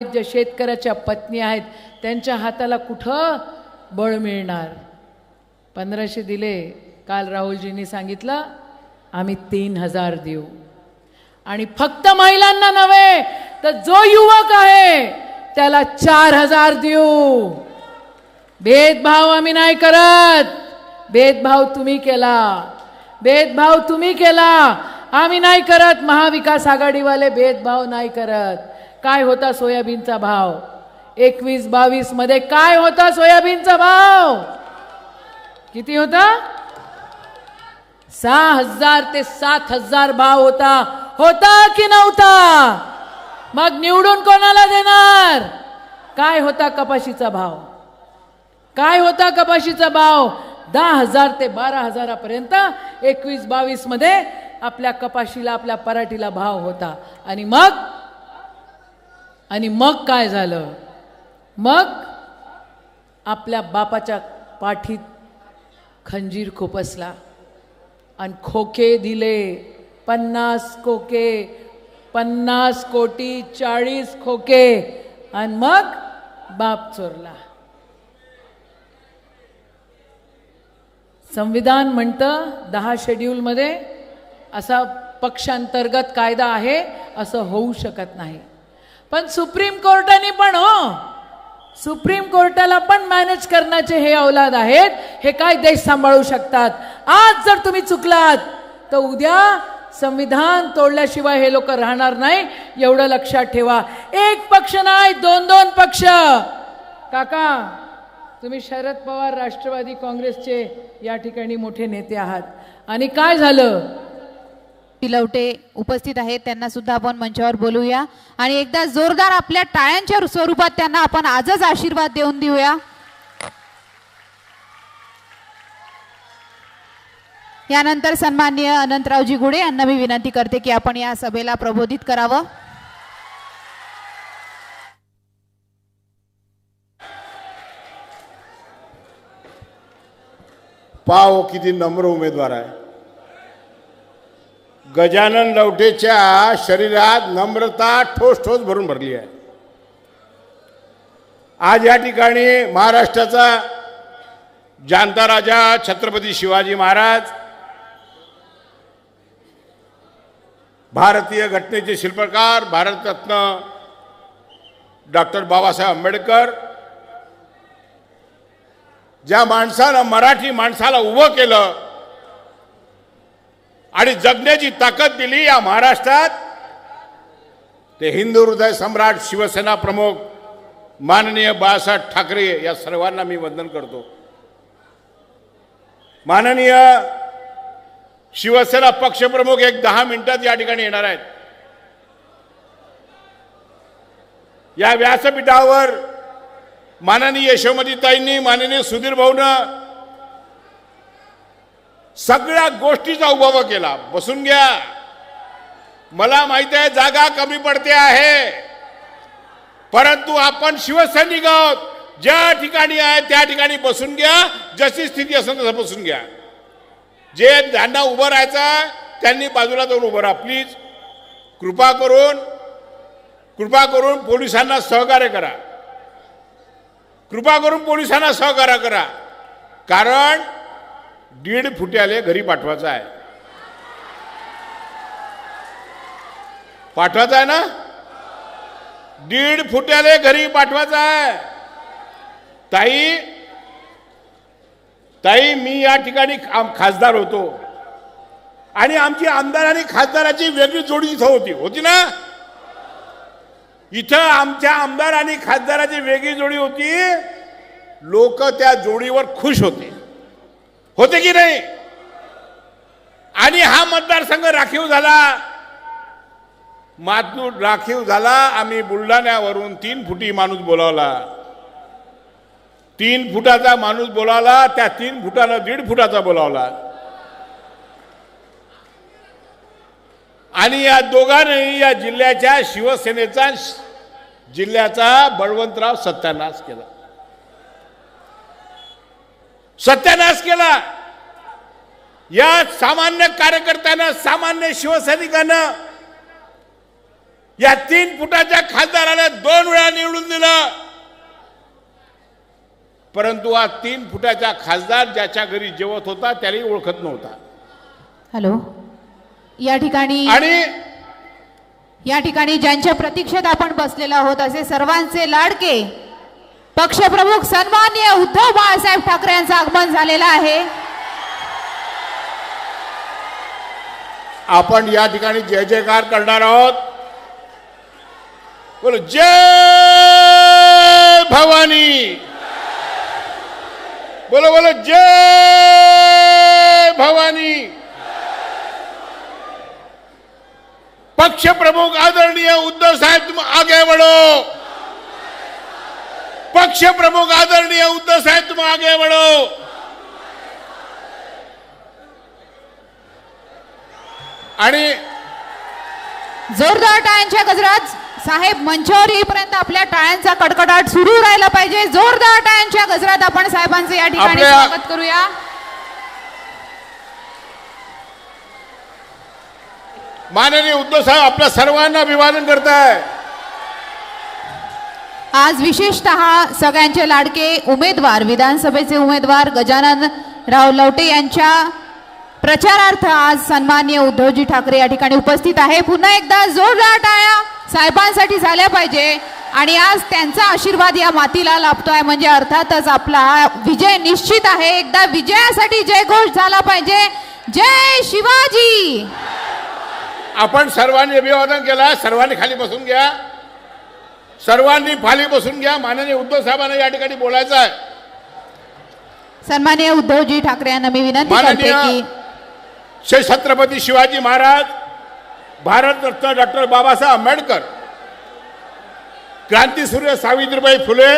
ज्या शेतकऱ्याच्या पत्नी आहेत त्यांच्या हाताला कुठं बळ मिळणार. 1500 दिले. काल राहुलजींनी सांगितलं आम्ही 3000 देऊ आणि फक्त महिलांना नव्हे तर जो युवक आहे त्याला 4000 देऊ. भेदभाव आम्ही नाही करत. भेदभाव तुम्ही केला. भेदभाव तुम्ही केला. आम्ही नाही करत. महाविकास आघाडीवाले भेदभाव नाही करत. काय होता सोयाबीनचा भाव 21-22 मध्ये? काय होता सोयाबीनचा भाव? किती होता? 6000 ते 7000 भाव होता. होता की नव्हता? मग निवडून कोणाला देणार? काय होता कपाशीचा भाव? काय होता कपाशीचा भाव? 10,000 ते 12,000 पर्यंत 21-22 मध्ये आपल्या कपाशीला, आपल्या पराठीला भाव होता. आणि मग काय झालं? मग आपल्या बापाच्या पाठीत खंजीर खुपसला आणि खोके दिले. 50 खोके, 50 कोटी 40 खोके आणि मग बाप चोरला. संविधान म्हणतं 10 शेड्यूल मध्ये असा पक्षांतर्गत कायदा आहे, असं होऊ शकत नाही. पण सुप्रीम कोर्टाने पण सुप्रीम कोर्टाला पण मॅनेज करण्याचे हे औलाद आहेत. हे काय देश सांभाळू शकतात? आज जर तुम्ही चुकलात तर उद्या संविधान तोडल्याशिवाय हे लोक राहणार नाही. एवढं लक्षात ठेवा. एक पक्ष नाही, 2-2 पक्ष. काका, तुम्ही शरद पवार राष्ट्रवादी काँग्रेसचे या ठिकाणी मोठे नेते आहात. आणि काय झालं? तिलवटे उपस्थित आहेत, त्यांना सुद्धा आपण मंचावर बोलूया आणि एकदा जोरदार आपल्या टाळ्यांच्या स्वरूपात त्यांना आपण आजच आशीर्वाद देऊन देऊया. यानंतर सन्माननीय अनंतरावजी गुडे यांना मी विनंती करते की आपण या सभेला प्रबोधित करावं. पाव किती नम्र उमेदवार आहे. गजानन लवटेच्या शरीरात नम्रता ठोस ठोस भरून भरली आहे. आज या ठिकाणी महाराष्ट्राचा जाणता राजा छत्रपती शिवाजी महाराज, भारतीय घटनेचे शिल्पकार भारतरत्न डॉक्टर बाबासाहेब आंबेडकर, ज्या माणसानं मराठी माणसाला उभं केलं आणि जगण्याची ताकद दिली या महाराष्ट्रात, ते हिंदू हृदय सम्राट शिवसेना प्रमुख माननीय बाळासाहेब ठाकरे या सर्वांना मी वंदन करतो. माननीय शिवसेना पक्षप्रमुख एक 10 मिनिटात या ठिकाणी येणार आहेत. या व्यासपीठावर माननीय यशोमतीताईंनी, माननीय सुधीर भाऊनं सगळ्या गोष्टीचा उभा केला. बसून घ्या. मला माहिती आहे जागा कमी पडते आहे, परंतु आपण शिवसैनिक आहोत. ज्या ठिकाणी आहे त्या ठिकाणी बसून घ्या. जशी स्थिती असेल तसं बसून घ्या. जे ज्यांना उभं राहायचं त्यांनी बाजूला जाऊन उभं राहा प्लीज. कृपा करून पोलिसांना सहकार्य करा. कृपा करून पोलिसांना सहकार्य करा. कारण 1.5 फुट्याले घरी पाठवायचं आहे. पाठवायचं आहे ना? 1.5 फुट्याले घरी पाठवायचं आहे. ताई मी या ठिकाणी खासदार होतो आणि आमची आमदार आणि खासदाराची वेगळी जोडी इथं होती ना. इथं आमच्या आमदार आणि खासदाराची वेगळी जोडी होती. लोक त्या जोडीवर खुश होते की नाही? आणि हा मतदारसंघ राखीव झाला. आम्ही बुलढाण्यावरून 3 फुटी माणूस बोलावला. 3 फुटाचा माणूस बोलावला. त्या 3 फुटाला 1.5 फुटाचा बोलावला. आणि या दोघांनी या जिल्ह्याच्या शिवसेनेचा जिल्ह्याचा बळवंतराव सत्यानाश केला. या सामान्य कार्यकर्त्यांना, सामान्य शिवसैनिकांना या 3 फुटाच्या खासदाराला 2 वेळा निवडून दिलं, परंतु हा 3 फुटाचा खासदार ज्याच्या घरी जेवत होता त्यालाही ओळखत नव्हता. हॅलो, या ठिकाणी ज्यांच्या प्रतीक्षेत आपण बसलेलो आहोत असे सर्वांचे लाडके पक्षप्रमुख सन्माननीय उद्धव बाळासाहेब ठाकरे यांचं आगमन झालेलं आहे. आपण या ठिकाणी जय जयकार करणार आहोत. बोलो जय भवानी, बोलो बोलो जय भवानी. पक्ष प्रमुख आदरणीय उद्धव साहेब तुम आगे बढ़ो. पक्ष प्रमुख आदरणीय उद्धव साहेब तुम आगे बढ़ो. आणि जोरदार टाळ्यांच्या गजरात साहेब मंचावर येईपर्यंत आपल्या टाळ्यांचा कडकडाट सुरू राहिला पाहिजे. जोरदार टाळ्यांच्या गजरात आपण साहेबांचे या ठिकाणी स्वागत करूया. माननीय उद्धव साहेब आपल्या सर्वांना अभिवादन करताय. आज विशेषतः सगळ्यांचे लाडके उमेदवार विधानसभेचे उमेदवार गजानन राव लवटे यांच्या प्रचारार्थ आज सन्माननीय उद्धवजी ठाकरे या ठिकाणी उपस्थित आहे. पुन्हा एकदा जोरदार टाळ्या साहेबांसाठी झाल्या पाहिजे. आणि आज त्यांचा आशीर्वाद या मातीला लाभतोय म्हणजे अर्थातच आपला हा विजय निश्चित आहे. एकदा विजयासाठी जयघोष झाला पाहिजे. जय शिवाजी. आपण सर्वांनी अभिवादन केला. सर्वांनी खाली बसून घ्या. सर्वांनी खाली बसून घ्या. माननीय उद्धव साहेबांना या ठिकाणी बोलायचं आहे. सन्माननीय उद्धवजी ठाकरे यांना मी विनंती करते की श्री छत्रपती शिवाजी महाराज, भारतरत्न डॉक्टर बाबासाहेब आंबेडकर, क्रांतीसूर्य सावित्रीबाई फुले,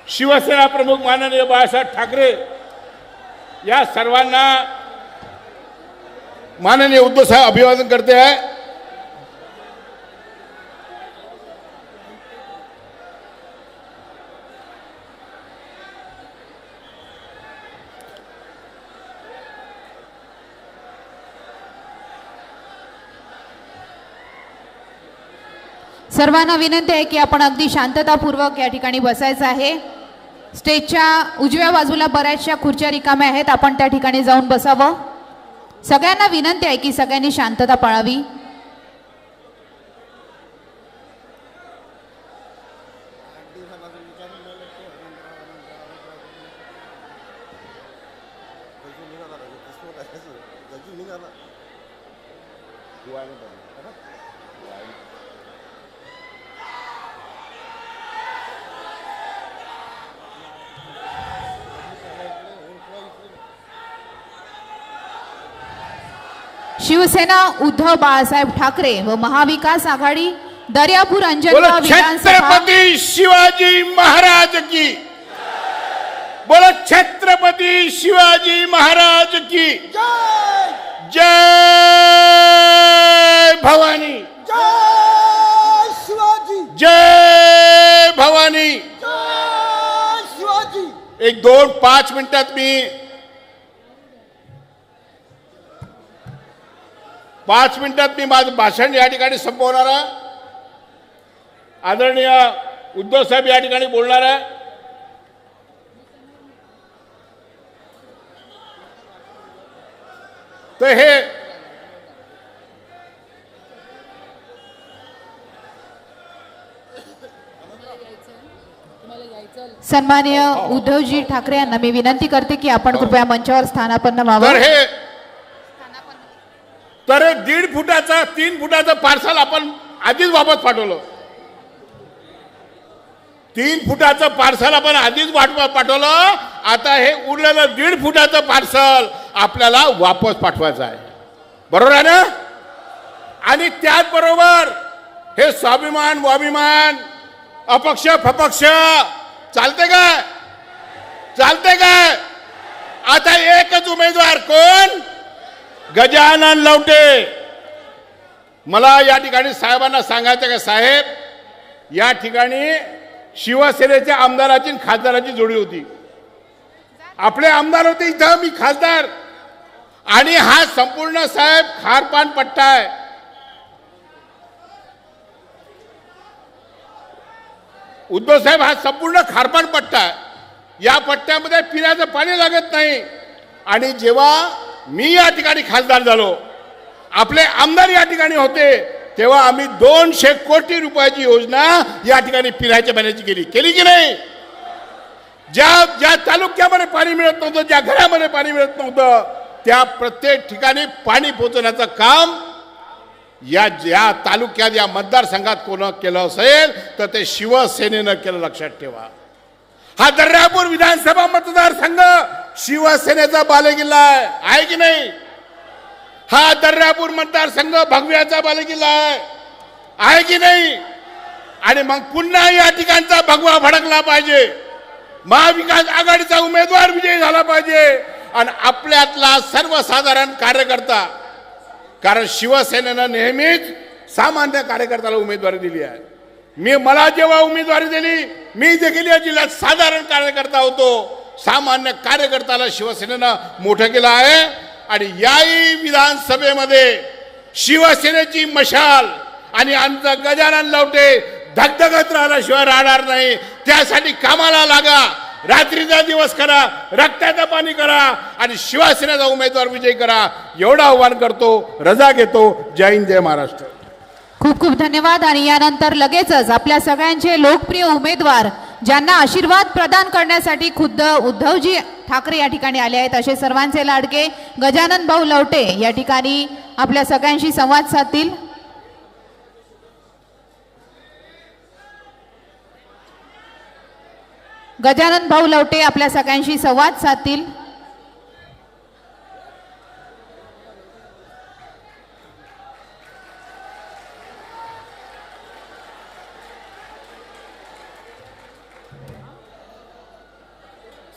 शिवसेना प्रमुख माननीय बाळासाहेब ठाकरे या सर्वांना माननीय उद्धव साहेब अभिवादन करते हैं. सर्वांना विनंती आहे की आपण अगदी शांततापूर्वक या ठिकाणी बसायचं आहे. स्टेजच्या उजव्या बाजूला बऱ्याचशा खुर्च्या रिकाम्या आहेत. आपण त्या ठिकाणी जाऊन बसावं. सगळ्यांना विनंती आहे की सगळ्यांनी शांतता पाळावी. शिवसेना उद्धव बाळासाहेब ठाकरे व महाविकास आघाडी दर्यापूर अंजनगाव विधानसभा. छत्रपती शिवाजी महाराज की. बोलो छत्रपती शिवाजी महाराज की जय भवानी. जय शिवाजी. जय भवानी. जय शिवाजी. 1-2-5 मिनिटात मी 5 मिनिटात मी माझं भाषण या ठिकाणी संपवणार आहे. आदरणीय उद्धव साहेब या ठिकाणी बोलणार आहे. तर हे सन्माननीय उद्धवजी ठाकरे यांना मी विनंती करते की आपण कृपया मंचावर स्थानापन्न व्हावं. तर 1.5 फुटाचा 3 फुटाचं पार्सल आपण आधीच वापस पाठवलं. 3 फुटाचं पार्सल आपण आधीच पाठवलं. आता हे उरलेलं 1.5 फुटाचं पार्सल आपल्याला वापस पाठवायचं आहे. बरोबर आहे ना. आणि त्याचबरोबर हे स्वाभिमान वाभिमान अपक्ष फपक्ष चालते काय. चालते काय. आता एकच उमेदवार कोण. गजानन लवटे. मला या ठिकाणी साहेबांना सांगायचं का साहेब या ठिकाणी शिवसेनेच्या आमदाराची आणि खासदाराची जोडी होती. आपले आमदार होते इथं, मी खासदार. आणि हा संपूर्ण साहेब खारपान पट्टा आहे. उद्धव साहेब हा संपूर्ण खारपाट पट्टा आहे. या पट्ट्यामध्ये पिण्याचं पाणी लागत नाही. आणि जेव्हा मी या ठिकाणी खासदार झालो, आपले आमदार या ठिकाणी होते, तेव्हा आम्ही 200 कोटी रुपयाची योजना या ठिकाणी पिण्याच्या पाण्याची केली की नाही? ज्या तालुक्यामध्ये पाणी मिळत नव्हतं, ज्या घरामध्ये पाणी मिळत नव्हतं, त्या प्रत्येक ठिकाणी पाणी पोहोचवण्याचं काम या तालुक्यात, या मतदारसंघात कोण केलं असेल तर ते शिवसेनेनं केलं, लक्षात ठेवा. हा दर्यापूर विधानसभा मतदारसंघ शिवसेनेचा बालेकिल्ला आहे की नाही? हा दर्यापूर मतदारसंघ भगव्याचा बालेकिल्ला आहे की नाही? आणि मग पुन्हा या ठिकाणचा भगवा भडकला पाहिजे, महाविकास आघाडीचा उमेदवार विजयी झाला पाहिजे आणि आपल्यातला सर्वसाधारण कार्यकर्ता, कारण शिवसेनेनं नेहमीच सामान्य कार्यकर्त्याला उमेदवारी दिली आहे. मला जेव्हा उमेदवारी दिली, मी देखील या जिल्ह्यात साधारण कार्यकर्ता होतो, सामान्य कार्यकर्त्याला शिवसेनेनं मोठं केलं आहे. आणि याही विधानसभेमध्ये शिवसेनेची मशाल आणि आमचा गजानन लवटे धगधगत राहिल्याशिवाय राहणार नाही. त्यासाठी कामाला लागा, रात्रीचा दिवस करा, रक्ताचं पाणी करा आणि शिवसेनेचा उमेदवार विजयी करा, एवढं आव्हान करतो. रजा घेतो. जय हिंद, जय महाराष्ट्र. खूप खूप धन्यवाद. आणि यानंतर लगेचच आपल्या सगळ्यांचे लोकप्रिय उमेदवार, ज्यांना आशीर्वाद प्रदान करण्यासाठी खुद्द उद्धवजी ठाकरे या ठिकाणी आले आहेत, असे सर्वांचे लाडके गजानन भाऊ लवटे या ठिकाणी आपल्या सगळ्यांशी संवाद साधतील. गजानन भाऊ लवटे आपल्या सगळ्यांशी संवाद साधतील.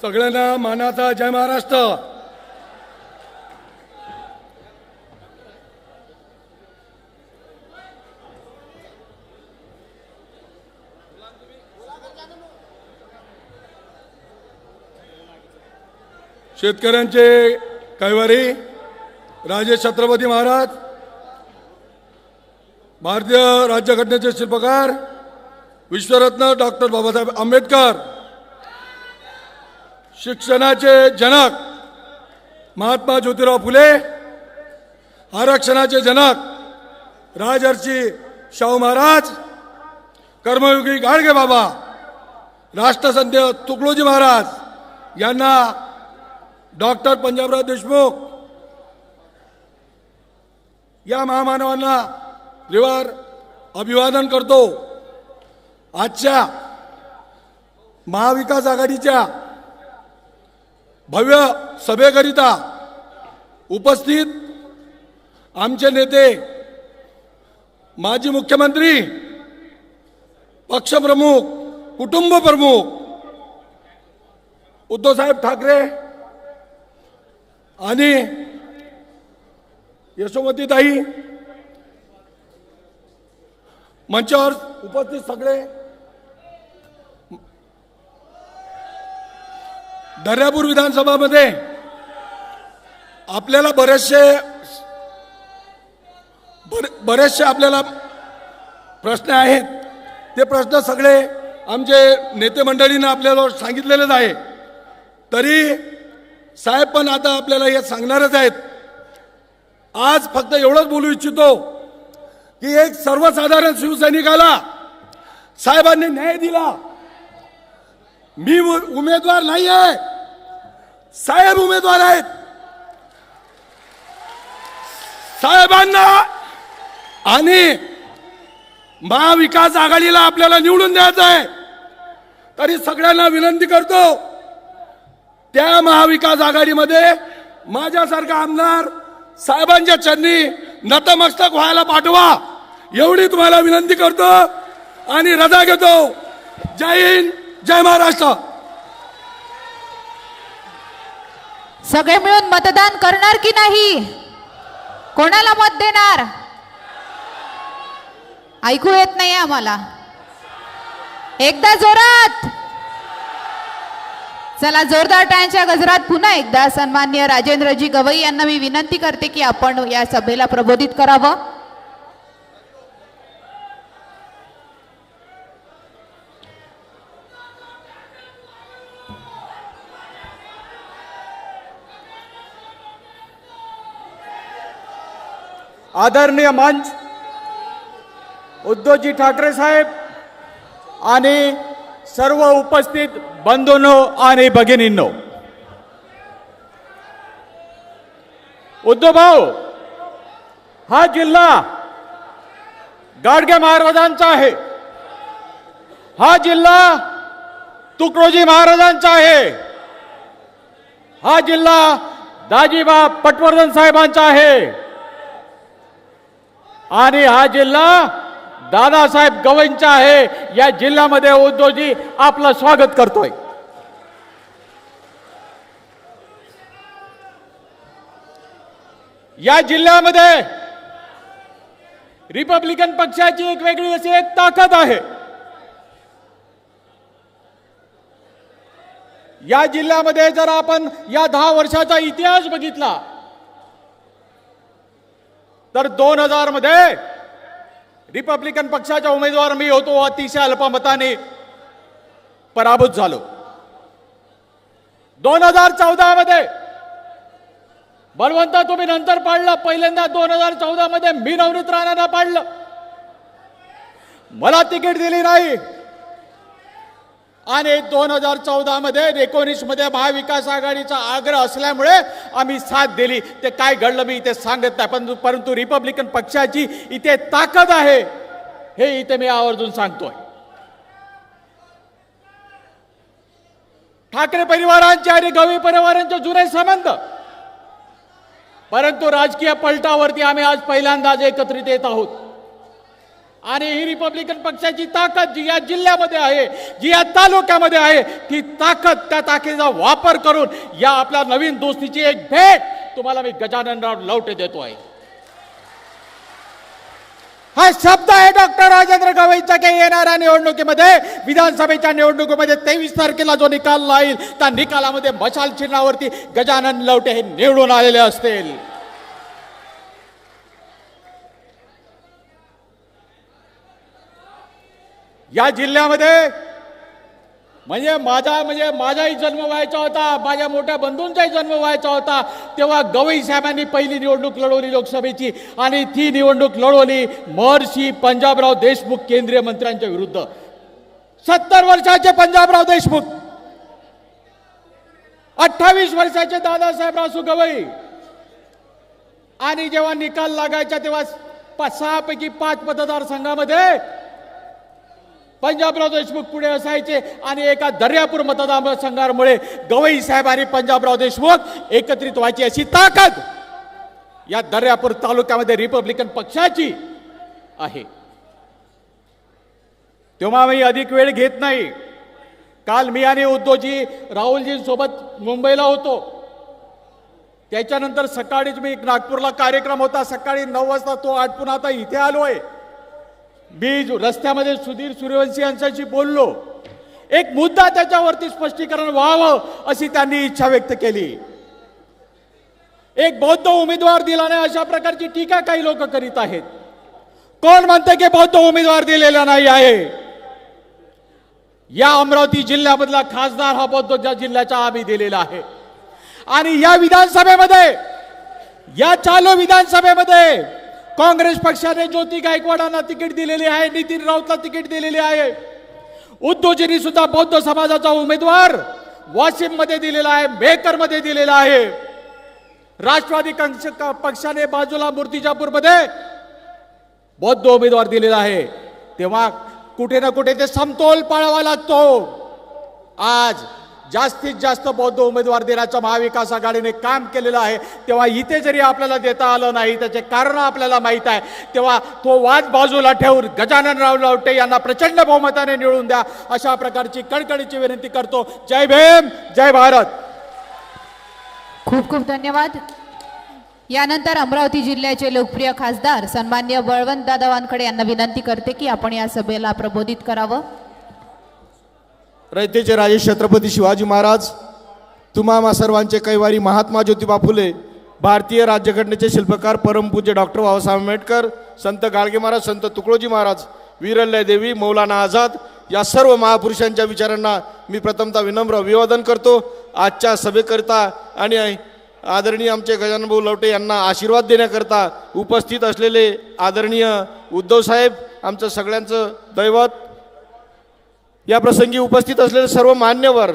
सगळ्यांना मानाचा जय महाराष्ट्र. शेतकऱ्यांचे कैवारी राजे छत्रपती महाराज, भारतीय राज्यघटनेचे शिल्पकार विश्वरत्न डॉक्टर बाबासाहेब आंबेडकर, शिक्षणाचे जनक महात्मा ज्योतिराव फुले, आरक्षणाचे जनक राजर्षी शाहू महाराज, कर्मयोगी गाडगे बाबा, राष्ट्रसंत तुकडोजी महाराज यांना डॉक्टर पंजाबराव देशमुख या महामानवांना त्रिवार अभिवादन करतो. आजच्या महाविकास आघाडीच्या भव्य सभेकरिता उपस्थित आमचे नेते, माजी मुख्यमंत्री, पक्षप्रमुख, कुटुंब प्रमुख उद्धवसाहेब ठाकरे आणि यशोमतीताई, मंचावर उपस्थित सगळे, दर्यापूर विधानसभामध्ये आपल्याला बरेचसे आपल्याला प्रश्न आहेत. ते प्रश्न सगळे आमचे नेते मंडळींनी आपल्याला सांगितलेलेच आहे. तरी साहेब पण आता आपल्याला हे सांगणारच आहेत. आज फक्त एवढंच बोलू इच्छितो की एक सर्वसाधारण शिवसैनिकाला साहेबांनी न्याय दिला. मी उमेदवार नाही आहे, साहेब उमेदवार आहेत. साहेबांना आणि महाविकास आघाडीला आपल्याला निवडून द्यायचं आहे. तरी सगळ्यांना विनंती करतो, त्या महाविकास आघाडीमध्ये माझ्यासारखा आमदार साहेबांच्या चरणी नतमस्तक व्हायला पाठवा, एवढी तुम्हाला विनंती करतो आणि रजा घेतो. जय हिंद, जय महाराष्ट्र. सगळे मिळून मतदान करणार की नाही? कोणाला मत देणार? ऐकू येत नाही आम्हाला. एकदा जोरात. चला, जोरदार टाळ्यांच्या गजरात पुन्हा एकदा सन्माननीय राजेंद्रजी गवई यांना मी विनंती करते की आपण या सभेला प्रबोधित करावं. आदरणीय मंच, उद्धवजी ठाकरे साहेब आणि सर्व उपस्थित बंधूंनो आणि भगिनींनो, उद्धव भाऊ, हा जिल्हा गाडगे महाराजांचा आहे, हा जिल्हा तुकडोजी महाराजांचा आहे, हा जिल्हा दाजीबा पटवर्धन साहेबांचा आहे आणि हा जिल्हा दादासाहेब गवईंचा आहे. या जिल्ह्यामध्ये उद्धवजी आपलं स्वागत करतोय. या जिल्ह्यामध्ये रिपब्लिकन पक्षाची एक वेगळी अशी एक ताकद आहे. या जिल्ह्यामध्ये जर आपण या 10 वर्षाचा इतिहास बघितला तर 2000 मध्ये रिपब्लिकन पक्षाचा उमेदवार मी होतो, अतिशय अल्पमताने पराभूत झालो. 2014 मध्ये बलवंत तुम्ही नंतर पाडलं, पहिल्यांदा 2014 मध्ये मी नवनीत राणांना पाडलं, मला तिकीट दिली नाही आणि 2014 मध्ये 19 मध्ये महाविकास आघाडीचा आग्रह असल्यामुळे आम्ही साथ दिली. ते काय घडलं मी इथे सांगत नाही, परंतु रिपब्लिकन पक्षाची इथे ताकद आहे हे इथे मी आवर्जून सांगतोय. ठाकरे परिवारांचे आणि गवई परिवारांचे जुने संबंध, परंतु राजकीय पलटावरती आम्ही आज पहिल्यांदाच एकत्रित येत आहोत आणि ही रिपब्लिकन पक्षाची ताकद जी या जिल्ह्यामध्ये आहे, जी या तालुक्यामध्ये आहे, ती ताकद, त्या ताकदीचा वापर करून या आपल्या नवीन दोस्तीची एक भेट तुम्हाला मी गजाननराव लवटे देतो आहे. हा शब्द आहे डॉक्टर राजेंद्र गवईंचा की येणाऱ्या निवडणुकीमध्ये, विधानसभेच्या निवडणुकीमध्ये 23 तारखेला जो निकाल लागेल त्या निकालामध्ये मशाल चिन्हावरती गजानन लवटे हे निवडून आलेले असतील. या जिल्ह्यामध्ये माझाही जन्म व्हायचा होता, माझ्या मोठ्या बंधूंचाही जन्म व्हायचा होता, तेव्हा गवई साहेबांनी पहिली निवडणूक लढवली लोकसभेची आणि ती निवडणूक लढवली महर्षी पंजाबराव देशमुख केंद्रीय मंत्र्यांच्या विरुद्ध. 70 वर्षाचे पंजाबराव देशमुख, 28 वर्षाचे दादासाहेब रासू गवई आणि जेव्हा निकाल लागायचा तेव्हा 6 पैकी 5 मतदारसंघामध्ये पंजाबराव देशमुख पुढे असायचे आणि एका दर्यापूर मतदारसंघामुळे गवई साहेब आणि पंजाबराव देशमुख एकत्रित व्हायची अशी ताकद या दर्यापूर तालुक्यामध्ये रिपब्लिकन पक्षाची आहे. तेव्हा मी अधिक वेळ घेत नाही. काल मी आणि उद्धवजी राहुलजींसोबत मुंबईला होतो, त्याच्यानंतर सकाळीच मी नागपूरला कार्यक्रम होता, सकाळी 9 वाजता तो आटपून आता इथे आलोय. मी रस्त्यामध्ये सुधीर सूर्यवंशी यांच्याशी बोललो, एक मुद्दा त्याच्यावरती स्पष्टीकरण व्हावं अशी त्यांनी इच्छा व्यक्त केली. एक बौद्ध उमेदवार दिला नाही अशा प्रकारची टीका काही लोक करीत आहेत. कोण म्हणते की बौद्ध उमेदवार दिलेला नाही आहे? या अमरावती जिल्ह्यामधला खासदार हा बौद्ध जिल्ह्याचा आम्ही दिलेला आहे आणि या विधानसभेमध्ये, या चालू विधानसभेमध्ये काँग्रेस पक्षाने ज्योती गायकवाडांना तिकीट दिलेली आहे, नितीन राऊतला तिकीट दिलेली आहे. उद्धवजींनी सुद्धा बौद्ध समाजाचा उमेदवार वाशिम मध्ये दिलेला आहे, मेहकर मध्ये दिलेला आहे. राष्ट्रवादी पक्षाने बाजूला मूर्तिजापूर मध्ये बौद्ध उमेदवार दिलेला आहे. तेव्हा कुठे ना कुठे ते समतोल पाळावा लागतो. आज जास्तीत जास्त बौद्ध उमेदवार देण्याचं महाविकास आघाडीने काम केलेलं आहे. तेव्हा इथे जरी आपल्याला देता आलं नाही, त्याचे कारण आपल्याला माहित आहे, तेव्हा तो वाद बाजूला ठेवून गजाननराव लवटे यांना प्रचंड बहुमताने निवडून द्या अशा प्रकारची कळकळीची विनंती करतो. जय भीम, जय भारत. खूप खूप धन्यवाद. यानंतर अमरावती जिल्ह्याचे लोकप्रिय खासदार सन्माननीय बळवंतदादा वानखडे यांना विनंती करते की आपण या सभेला प्रबोधित करावं. रयतेचे राजे छत्रपती शिवाजी महाराज, तुम्हा सर्वांचे कैवारी महात्मा ज्योतिबा फुले, भारतीय राज्यघटनेचे शिल्पकार परमपूज्य डॉक्टर बाबासाहेब आंबेडकर, संत गाडगे महाराज, संत तुकडोजी महाराज, वीरल्लाह देवी, मौलाना आझाद या सर्व महापुरुषांच्या विचारांना मी प्रथमतः विनम्र अभिवादन करतो. आजच्या सभेकरिता आणि आदरणीय आमचे गजानन भाऊ लवटे यांना आशीर्वाद देण्याकरता उपस्थित असलेले आदरणीय उद्धव साहेब, आमचं सगळ्यांचं दैवत, या प्रसंगी उपस्थित असलेले सर्व मान्यवर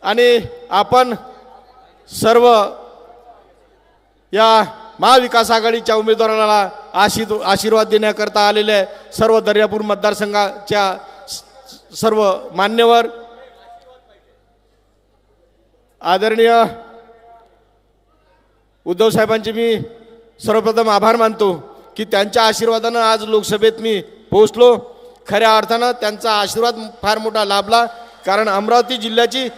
आणि आपण सर्व या महाविकास आघाडीच्या उमेदवाराला आशीर्वाद देण्याकरता आलेले सर्व दर्यापूर मतदारसंघाच्या सर्व मान्यवर, आदरणीय उद्धव साहेबांचे मी सर्वप्रथम आभार मानतो की त्यांच्या आशीर्वादानं आज लोकसभेत मी पोहोचलो. खऱ्या अर्थानं त्यांचा आशीर्वाद फार मोठा लाभला, कारण अमरावती जिल्ह्याची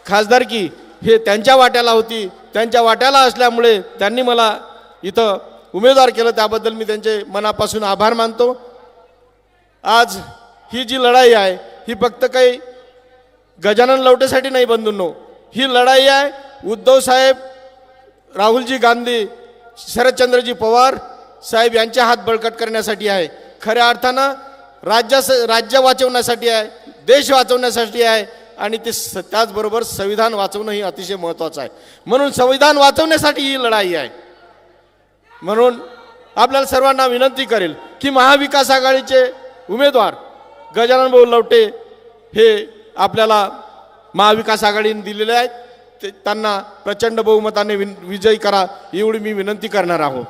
खासदारकी हे त्यांच्या वाट्याला होती. त्यांच्या वाट्याला असल्यामुळे त्यांनी मला इथं उमेदवार केलं, त्याबद्दल मी त्यांचे मनापासून आभार मानतो. आज ही जी लढाई आहे ही फक्त काही गजानन लवटेसाठी नाही बंधूंनो, ही लढाई आहे उद्धव साहेब, राहुलजी गांधी, शरदचंद्रजी पवार साहेब यांचे हात बळकट करण्यासाठी आहे. खऱ्या अर्थानं राज्य वाचवण्यासाठी आहे, देश वाचवण्यासाठी आहे आणि ते त्याचबरोबर संविधान वाचवणं ही अतिशय महत्त्वाचं आहे. म्हणून संविधान वाचवण्यासाठी ही लढाई आहे. म्हणून आपल्याला सर्वांना विनंती करेल की महाविकास आघाडीचे उमेदवार गजानन भाऊ लवटे हे आपल्याला महाविकास आघाडीने दिलेले आहेत, त्यांना प्रचंड बहुमताने विजयी करा एवढी मी विनंती करणार आहोत.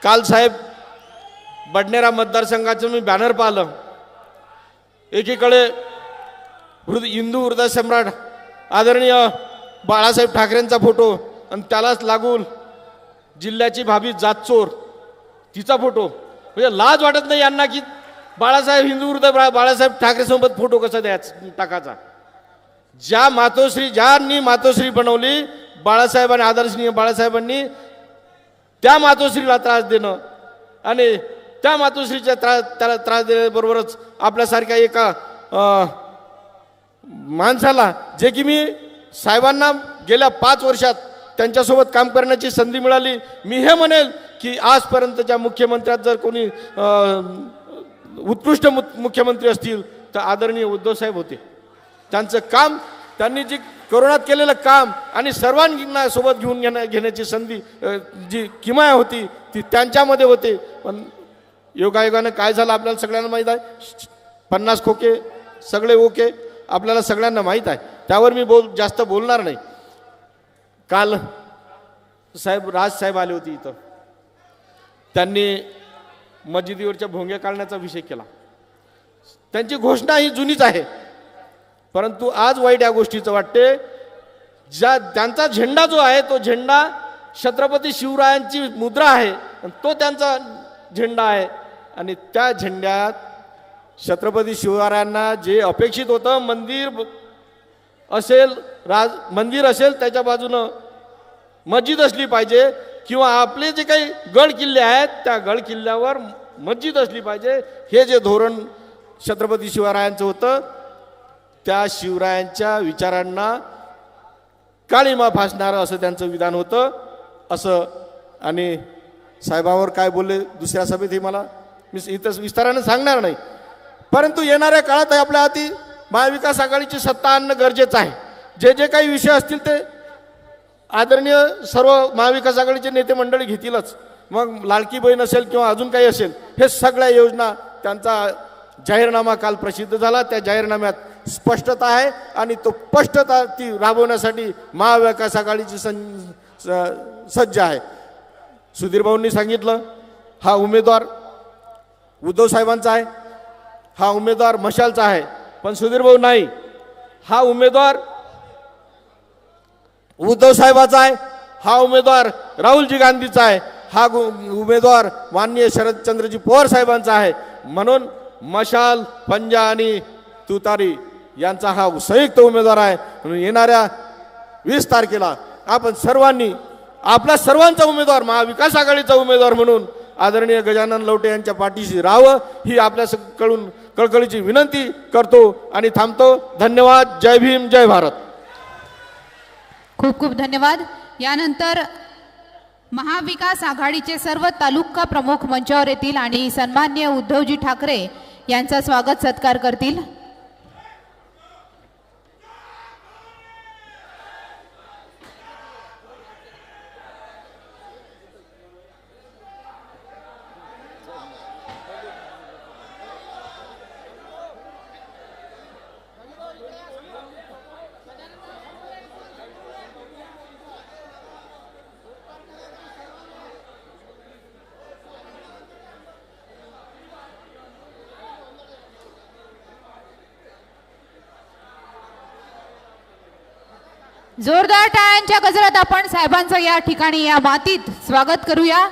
काल साहेब बडनेरा मतदारसंघाचं मी बॅनर पाहिलं. एकीकडे हिंदू हृदय सम्राट आदरणीय बाळासाहेब ठाकरेंचा फोटो आणि त्यालाच लागून जिल्ह्याची भावी जातचोर तिचा फोटो. म्हणजे लाज वाटत नाही यांना की बाळासाहेब हिंदू हृदय बाळासाहेब ठाकरे सोबत फोटो कसा द्यायचा टाकायचा. ज्यांनी मातोश्री बनवली बाळासाहेबांनी, आदर्शनीय बाळासाहेबांनी, त्या मातोश्रीला त्रास देणं आणि त्या मातोश्रीच्या त्याला त्रास देण्याबरोबरच आपल्यासारख्या एका माणसाला, जे की मी साहेबांना गेल्या 5 वर्षात त्यांच्यासोबत काम करण्याची संधी मिळाली. मी हे म्हणेल की आजपर्यंतच्या मुख्यमंत्र्यात जर कोणी उत्कृष्ट मुख्यमंत्री असतील तर आदरणीय उद्धव साहेब होते. त्यांचं काम, त्यांनी जी कोरोनात केलेलं काम आणि सर्वांना सोबत घेण्याची संधी जी किमया होती ती त्यांच्यामध्ये होते. पण योगायोगानं काय झालं आपल्याला सगळ्यांना माहीत आहे. 50 खोके सगळे ओके आपल्याला सगळ्यांना माहीत आहे, त्यावर मी जास्त बोलणार नाही. काल साहेब राजसाहेब आले होते इथं, त्यांनी मस्जिदीवरच्या भोंग्या काढण्याचा विषय केला. त्यांची घोषणा ही जुनीच आहे, परंतु आज वाईट या गोष्टीचं वाटते. त्यांचा झेंडा जो आहे तो झेंडा छत्रपती शिवरायांची मुद्रा आहे, तो त्यांचा झेंडा आहे. आणि त्या झेंड्यात छत्रपती शिवरायांना जे अपेक्षित होतं, मंदिर असेल त्याच्या बाजूनं मस्जिद असली पाहिजे, किंवा आपले जे काही गड किल्ले आहेत त्या गड किल्ल्यावर मस्जिद असली पाहिजे, हे जे धोरण छत्रपती शिवरायांचं होतं, त्या शिवरायांच्या विचारांना काळीमा फासणारं असं त्यांचं विधान होतं. असं आणि साहेबांवर काय बोलले दुसऱ्या सभेत हे मला मी इथं विस्तारानं सांगणार नाही, परंतु येणाऱ्या काळात आपल्या हाती महाविकास आघाडीची सत्ता आणणं गरजेचं आहे. जे जे काही विषय असतील ते आदरणीय सर्व महाविकास आघाडीचे नेते मंडळी घेतीलच. मग लाडकी बहीण असेल किंवा अजून काही असेल, हे सगळ्या योजना त्यांचा जाहीरनामा काल प्रसिद्ध झाला. त्या जाहीरनाम्यात स्पष्टता आहे आणि तो स्पष्टता ती राबवण्यासाठी महाविकास आघाडीची सज्ज आहे. सुधीर भाऊंनी सांगितलं हा उमेदवार उद्धव साहेबांचा आहे, हा उमेदवार मशालचा आहे. पण सुधीर भाऊ नाही, हा उमेदवार उद्धव साहेबाचा आहे, हा उमेदवार राहुलजी गांधीचा आहे, हा उमेदवार माननीय शरदचंद्रजी पवार साहेबांचा आहे. म्हणून मशाल, पंजा आणि तुतारी यांचा हा संयुक्त उमेदवार आहे. म्हणून येणाऱ्या 20 तारखेला आपण सर्वांनी आपला सर्वांचा उमेदवार, महाविकास आघाडीचा उमेदवार म्हणून आदरणीय गजानन लवटे यांच्या पाठीशी राहावं ही आपल्याकडून कळकळीची विनंती करतो आणि थांबतो. धन्यवाद. जय भीम, जय भारत. खूप खूप धन्यवाद. यानंतर महाविकास आघाडीचे सर्व तालुका प्रमुख मंचावर येतील आणि सन्माननीय उद्धवजी ठाकरे यांचा स्वागत सत्कार करतील. जोरदार टाळ्यांच्या गजरात आपण साहेबांचं या ठिकाणी या मातीत स्वागत करूया.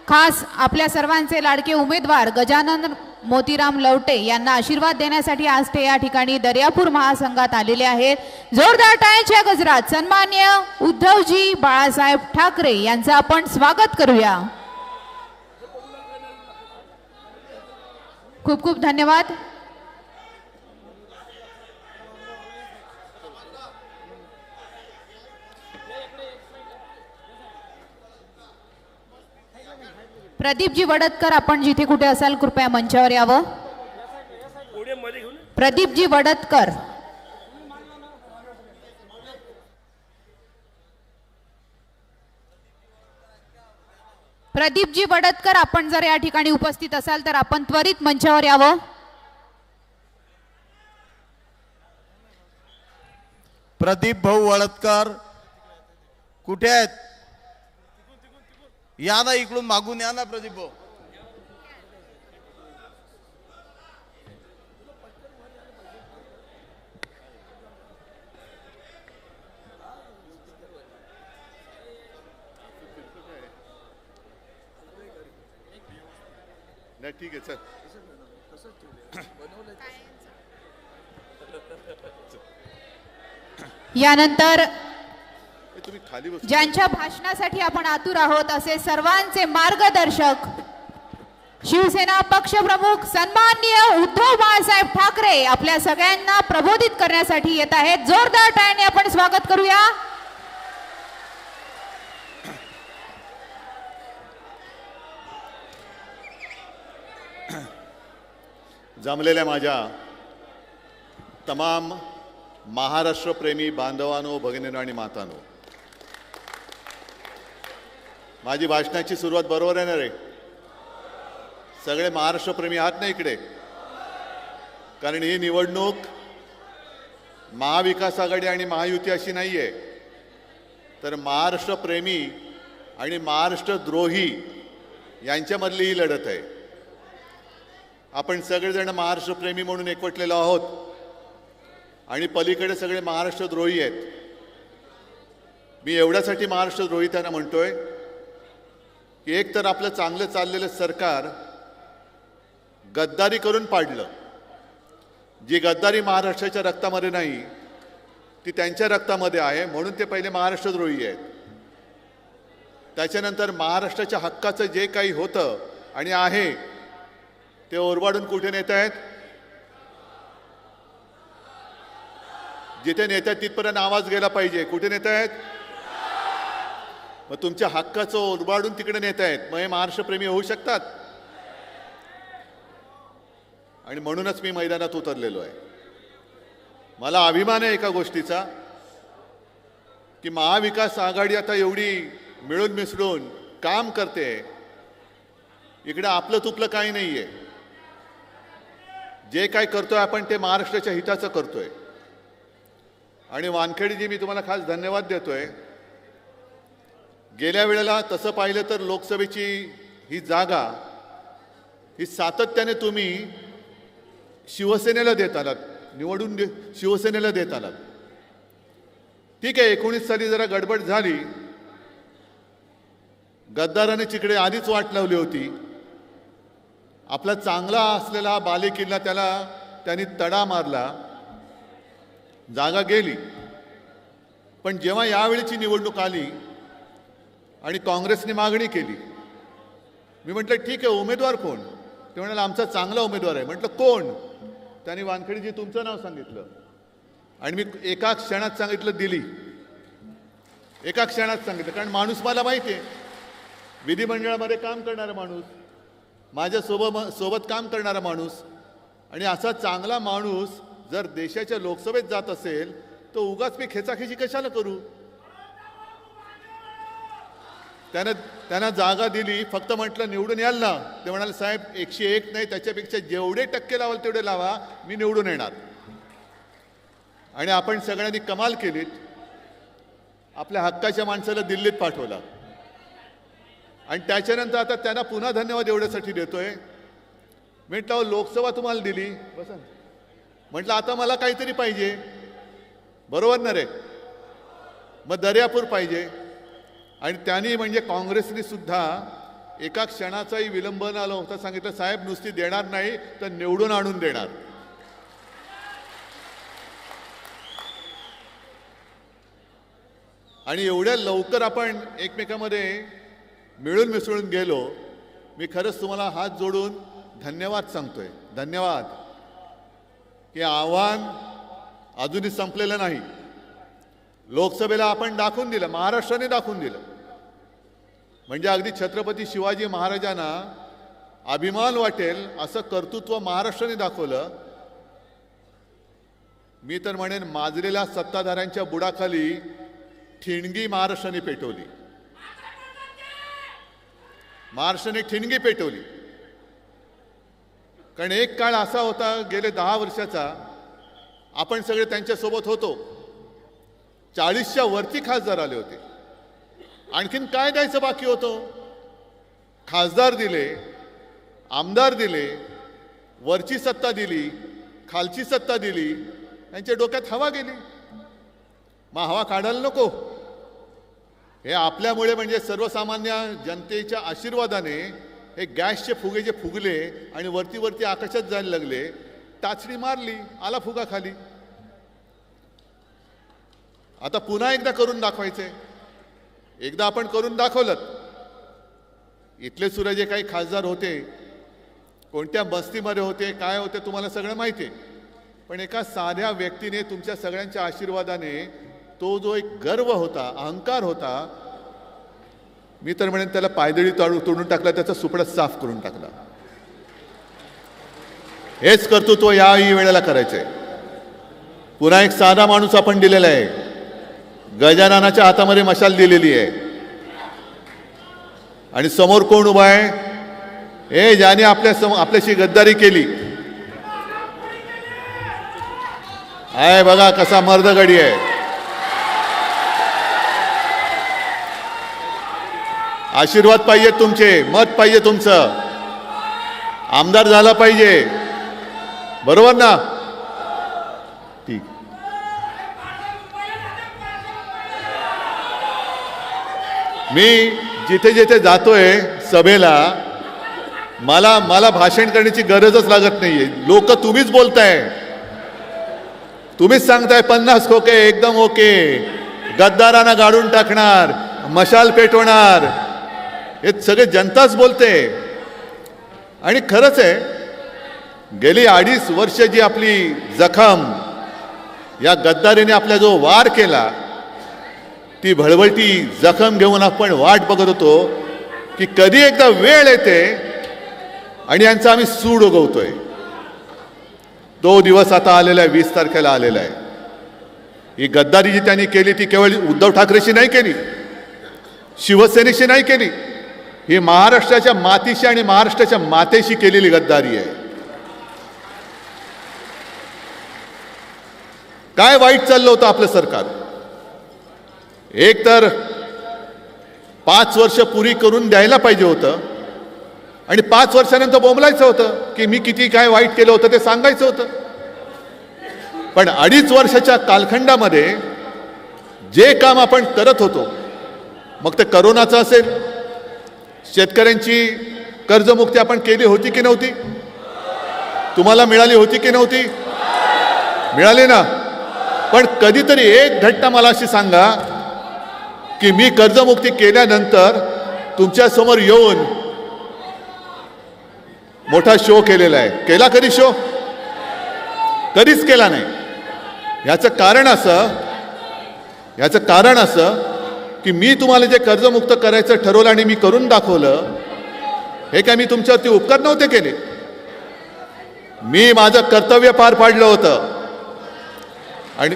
खास आपल्या सर्वांचे लाडके उमेदवार गजानन मोतीराम लवटे यांना आशीर्वाद देण्यासाठी आज ते या ठिकाणी दर्यापूर महासंघात आलेले आहेत. जोरदार टाळ्यांच्या गजरात सन्मान्य उद्धवजी बाळासाहेब ठाकरे यांचं आपण स्वागत करूया. खूप खूप धन्यवाद. प्रदीपजी वडतकर आपण जिथे कुठे असाल कृपया मंचावर यावं. प्रदीपजी वडतकर. प्रदीपजी वडतकर आपण जर या ठिकाणी उपस्थित असाल तर आपण त्वरित मंचावर यावं. प्रदीप भाऊ वळदकर कुठे आहेत? या ना इकडून मागून या ना प्रदीप भाऊ. नाही ठीक आहे चल. यानंतर तुम्ही खाली बस. ज्यांच्या भाषणासाठी आपण आतुर आहोत असे सर्वांचे मार्गदर्शक शिवसेना पक्षप्रमुख सन्माननीय उद्धव बाळासाहेब ठाकरे आपल्या सगळ्यांना प्रबोधित करण्यासाठी येत आहेत. जोरदार टाळ्यांनी आपण स्वागत करूया. जमलेल्या माझ्या तमाम महाराष्ट्रप्रेमी बांधवांनो, भगिनींनो आणि मातांनो, माझी भाषणाची सुरुवात बरोबर आहे ना रे? सगळे महाराष्ट्रप्रेमी आहात ना इकडे? कारण ही निवडणूक महाविकास आघाडी आणि महायुती अशी नाही आहे, तर महाराष्ट्रप्रेमी आणि महाराष्ट्रद्रोही यांच्यामधली ही लढत आहे. आपण सगळेजण महाराष्ट्रप्रेमी म्हणून एकवटलेलो आहोत आणि पलीकडे सगळे महाराष्ट्रद्रोही आहेत. मी एवढ्यासाठी महाराष्ट्रद्रोही त्यांना म्हणतोय की एक तर आपलं चांगलं चाललेलं सरकार गद्दारी करून पाडलं. जी गद्दारी महाराष्ट्राच्या रक्तामध्ये नाही ती त्यांच्या रक्तामध्ये आहे, म्हणून ते पहिले महाराष्ट्रद्रोही आहेत. त्याच्यानंतर महाराष्ट्राच्या हक्काचं जे काही होतं आणि आहे ते ओरबाडून कुठे नेत आहेत? जिथे नेतात तिथपर्यंत आवाज गेला पाहिजे. कुठे नेत आहेत? मग तुमच्या हक्काचं ओरबाडून तिकडे नेत आहेत. मग हे महाराष्ट्रप्रेमी होऊ शकतात? आणि म्हणूनच मी मैदानात उतरलेलो आहे. मला अभिमान आहे एका गोष्टीचा की महाविकास आघाडी आता एवढी मिळून मिसळून काम करते. इकडे आपलं तुपलं काही नाही आहे. जे काय करतोय आपण ते महाराष्ट्राच्या हिताचं करतोय. आणि वानखेडेजी, मी तुम्हाला खास धन्यवाद देतोय. गेल्या वेळेला तसं पाहिलं तर लोकसभेची ही जागा ही सातत्याने तुम्ही शिवसेनेला देत आलात, निवडून शिवसेनेला देत आलात. ठीक आहे, 19 साली जरा गडबड झाली. गद्दाराने तिकडे आधीच वाट लावली होती. आपला चांगला असलेला बालेकिल्ला त्याला त्यांनी तडा मारला, जागा गेली. पण जेव्हा यावेळीची निवडणूक आली आणि काँग्रेसने मागणी केली, मी म्हटलं ठीक आहे, उमेदवार कोण? ते म्हणाले आमचा चांगला उमेदवार आहे. म्हटलं कोण? त्यांनी वानखेडेजी तुमचं नाव सांगितलं आणि मी एका क्षणात सांगितलं दिली. एका क्षणात सांगितलं, कारण माणूस मला माहिती आहे. विधिमंडळामध्ये काम करणारा माणूस, माझ्या सोबत काम करणारा माणूस, आणि असा चांगला माणूस जर देशाच्या लोकसभेत जात असेल तर उगाच मी खेचाखेची कशाला करू? त्यांना जागा दिली. फक्त म्हटलं निवडून याल ना? ते म्हणाले साहेब 101 नाही, त्याच्यापेक्षा जेवढे टक्के लावाल तेवढे लावा, मी निवडून येणार. आणि आपण सगळ्यांनी कमाल केलीत. आपल्या हक्काच्या माणसाला दिल्लीत पाठवला आणि त्याच्यानंतर आता त्यांना पुन्हा धन्यवाद एवढ्यासाठी देतोय. म्हटलं लोकसभा तुम्हाला दिली, बसा. म्हटलं आता मला काहीतरी पाहिजे, बरोबर ना रे? मग दर्यापूर पाहिजे. आणि त्यांनी म्हणजे काँग्रेसने सुद्धा एका क्षणाचाही विलंब न होता सांगितलं, साहेब नुसती देणार नाही तर निवडून आणून देणार. आणि एवढ्या लवकर आपण एकमेकांमध्ये मिळून मिसळून गेलो. मी खरंच तुम्हाला हात जोडून धन्यवाद सांगतोय. धन्यवाद की आव्हान अजूनही संपलेलं नाही. लोकसभेला आपण दाखवून दिलं, महाराष्ट्राने दाखवून दिलं. म्हणजे अगदी छत्रपती शिवाजी महाराजांना अभिमान वाटेल असं कर्तृत्व महाराष्ट्राने दाखवलं. मी तर म्हणेन माजलेल्या सत्ताधाऱ्यांच्या बुडाखाली ठिणगी महाराष्ट्राने पेटवली. महाराष्ट्राने ठिणगी पेटवली. कारण एक काळ असा होता गेले 10 वर्षाचा, आपण सगळे त्यांच्यासोबत होतो. 40च्या वरती खासदार आले होते. आणखीन काय द्यायचं बाकी होतं? खासदार दिले, आमदार दिले, वरची सत्ता दिली, खालची सत्ता दिली. त्यांच्या डोक्यात हवा गेली. मग हवा काढायला नको. हे आपल्यामुळे म्हणजे सर्वसामान्य जनतेच्या आशीर्वादाने हे गॅसचे फुगे जे फुगले आणि वरती वरती आकाशात जायला लागले. टाचणी मारली, आला फुगा खाली. आता पुन्हा एकदा करून दाखवायचे. एकदा आपण करून दाखवलं. इथले सुद्धा जे काही खासदार होते, कोणत्या बस्तीमध्ये होते, काय होते, तुम्हाला सगळं माहिती आहे. पण एका साध्या व्यक्तीने तुमच्या सगळ्यांच्या आशीर्वादाने तो जो एक गर्व होता, अहंकार होता, मी तर म्हणेन त्याला पायदळी तोडून टाकला, त्याचा सुपडा साफ करून टाकला. हेच कर्तृत्व याही वेळेला करायचंय. पुन्हा एक साधा माणूस आपण दिलेला आहे. गजाननाच्या हातामध्ये मशाल दिलेली आहे. आणि समोर कोण उभा आहे? हे ज्याने आपल्याशी गद्दारी केली आहे. बघा कसा मर्दगडी आहे. आशीर्वाद पाहिजे तुमचे, मत पाहिजे तुमचं. आमदार झाला पाहिजे, बरोबर ना? ठीक. मी जिथे जिथे जातोय सभेला, मला भाषण करण्याची गरजच लागत नाहीये. लोक तुम्हीच बोलताय, तुम्हीच सांगताय 50 खोके एकदम ओके, गद्दारांना गाडून टाकणार, मशाल पेटवणार. हे सगळे जनताच बोलते. आणि खरंच आहे, गेली 2.5 वर्ष जी आपली जखम या गद्दारीने आपला जो वार केला, ती भळभळती जखम घेऊन आपण वाट बघत होतो की कधी एकदा वेळ येते आणि यांचा आम्ही सूड उगवतोय. तो दिवस आता आलेला आहे, 20 तारखेला आलेला आहे. ही गद्दारी जी त्यांनी केली ती केवळ उद्धव ठाकरेशी नाही केली, शिवसेनेशी नाही केली. ही महाराष्ट्राच्या मातीशी आणि महाराष्ट्राच्या मातेशी केलेली गद्दारी आहे. काय वाईट चाललं होतं आपलं सरकार? एक तर 5 वर्ष पुरी करून द्यायला पाहिजे होतं आणि 5 वर्षानंतर बोंबलायचं होतं की मी किती काय वाईट केलं होतं ते सांगायचं होतं. पण 2.5 वर्षाच्या कालखंडामध्ये जे काम आपण करत होतो, मग ते करोनाचं असेल, शेतकऱ्यांची कर्जमुक्ती आपण केली होती की नव्हती? तुम्हाला मिळाली होती की नव्हती? मिळाली ना? पण कधीतरी एक घटना मला अशी सांगा की मी कर्जमुक्ती केल्यानंतर तुमच्या समोर येऊन मोठा शो केलेला आहे. केला कधी शो? कधीच केला नाही. याचं कारण असं की मी तुम्हाला जे कर्जमुक्त करायचं ठरवलं आणि मी करून दाखवलं, हे काय मी तुमच्यावरती उपकार नव्हते केले. मी माझं कर्तव्य पार पाडलं होतं. आणि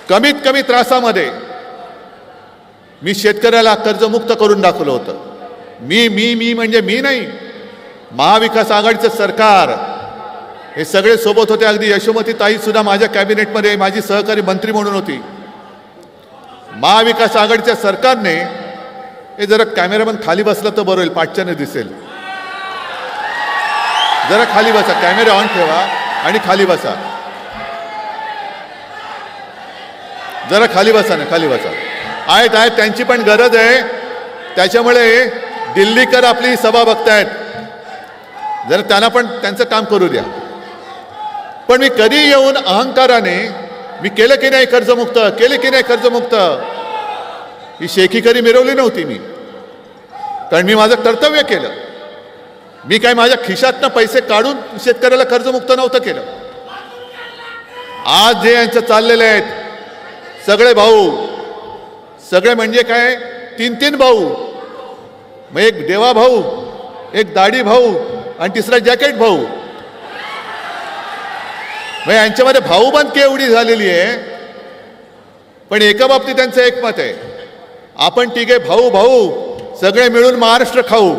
कमीत कमी त्रासामध्ये मी शेतकऱ्याला कर्जमुक्त करून दाखवलं होतं. मी म्हणजे मी नाही, महाविकास आघाडीचं सरकार, हे सगळे सोबत होते. अगदी यशोमती ताई सुद्धा माझ्या कॅबिनेटमध्ये माझी सहकारी मंत्री म्हणून होती. महाविकास आघाडीच्या सरकारने, हे जरा कॅमेरामन खाली बसला तर बरं होईल, पाठच्याने दिसेल. जरा खाली बसा, कॅमेरा ऑन ठेवा आणि खाली बसा. जरा खाली बसा ना, खाली बसा. आहेत आहेत, त्यांची पण गरज आहे. त्याच्यामुळे दिल्लीकर आपली सभा बघतायत, जरा त्यांना पण त्यांचं काम करू द्या. पण मी कधी येऊन अहंकाराने मी केलं की नाही कर्जमुक्त, केले की नाही कर्जमुक्त, ही शेखी कधी मिरवली नव्हती मी. कारण मी माझं कर्तव्य केलं. मी काय माझ्या खिशातनं पैसे काढून शेतकऱ्याला कर्जमुक्त नव्हतं केलं. आज जे यांचं चाललेले आहेत सगळे भाऊ, सगळे म्हणजे काय, 3 भाऊ, मग एक देवा भाऊ, एक दाढी भाऊ आणि तिसरा जॅकेट भाऊ. मग यांच्यामध्ये भाऊबंदकी एवढी झालेली आहे. पण एका बाबतीत त्यांचं एकमत आहे, आपण तिघे भाऊ भाऊ सगळे मिळून महाराष्ट्र खाऊ.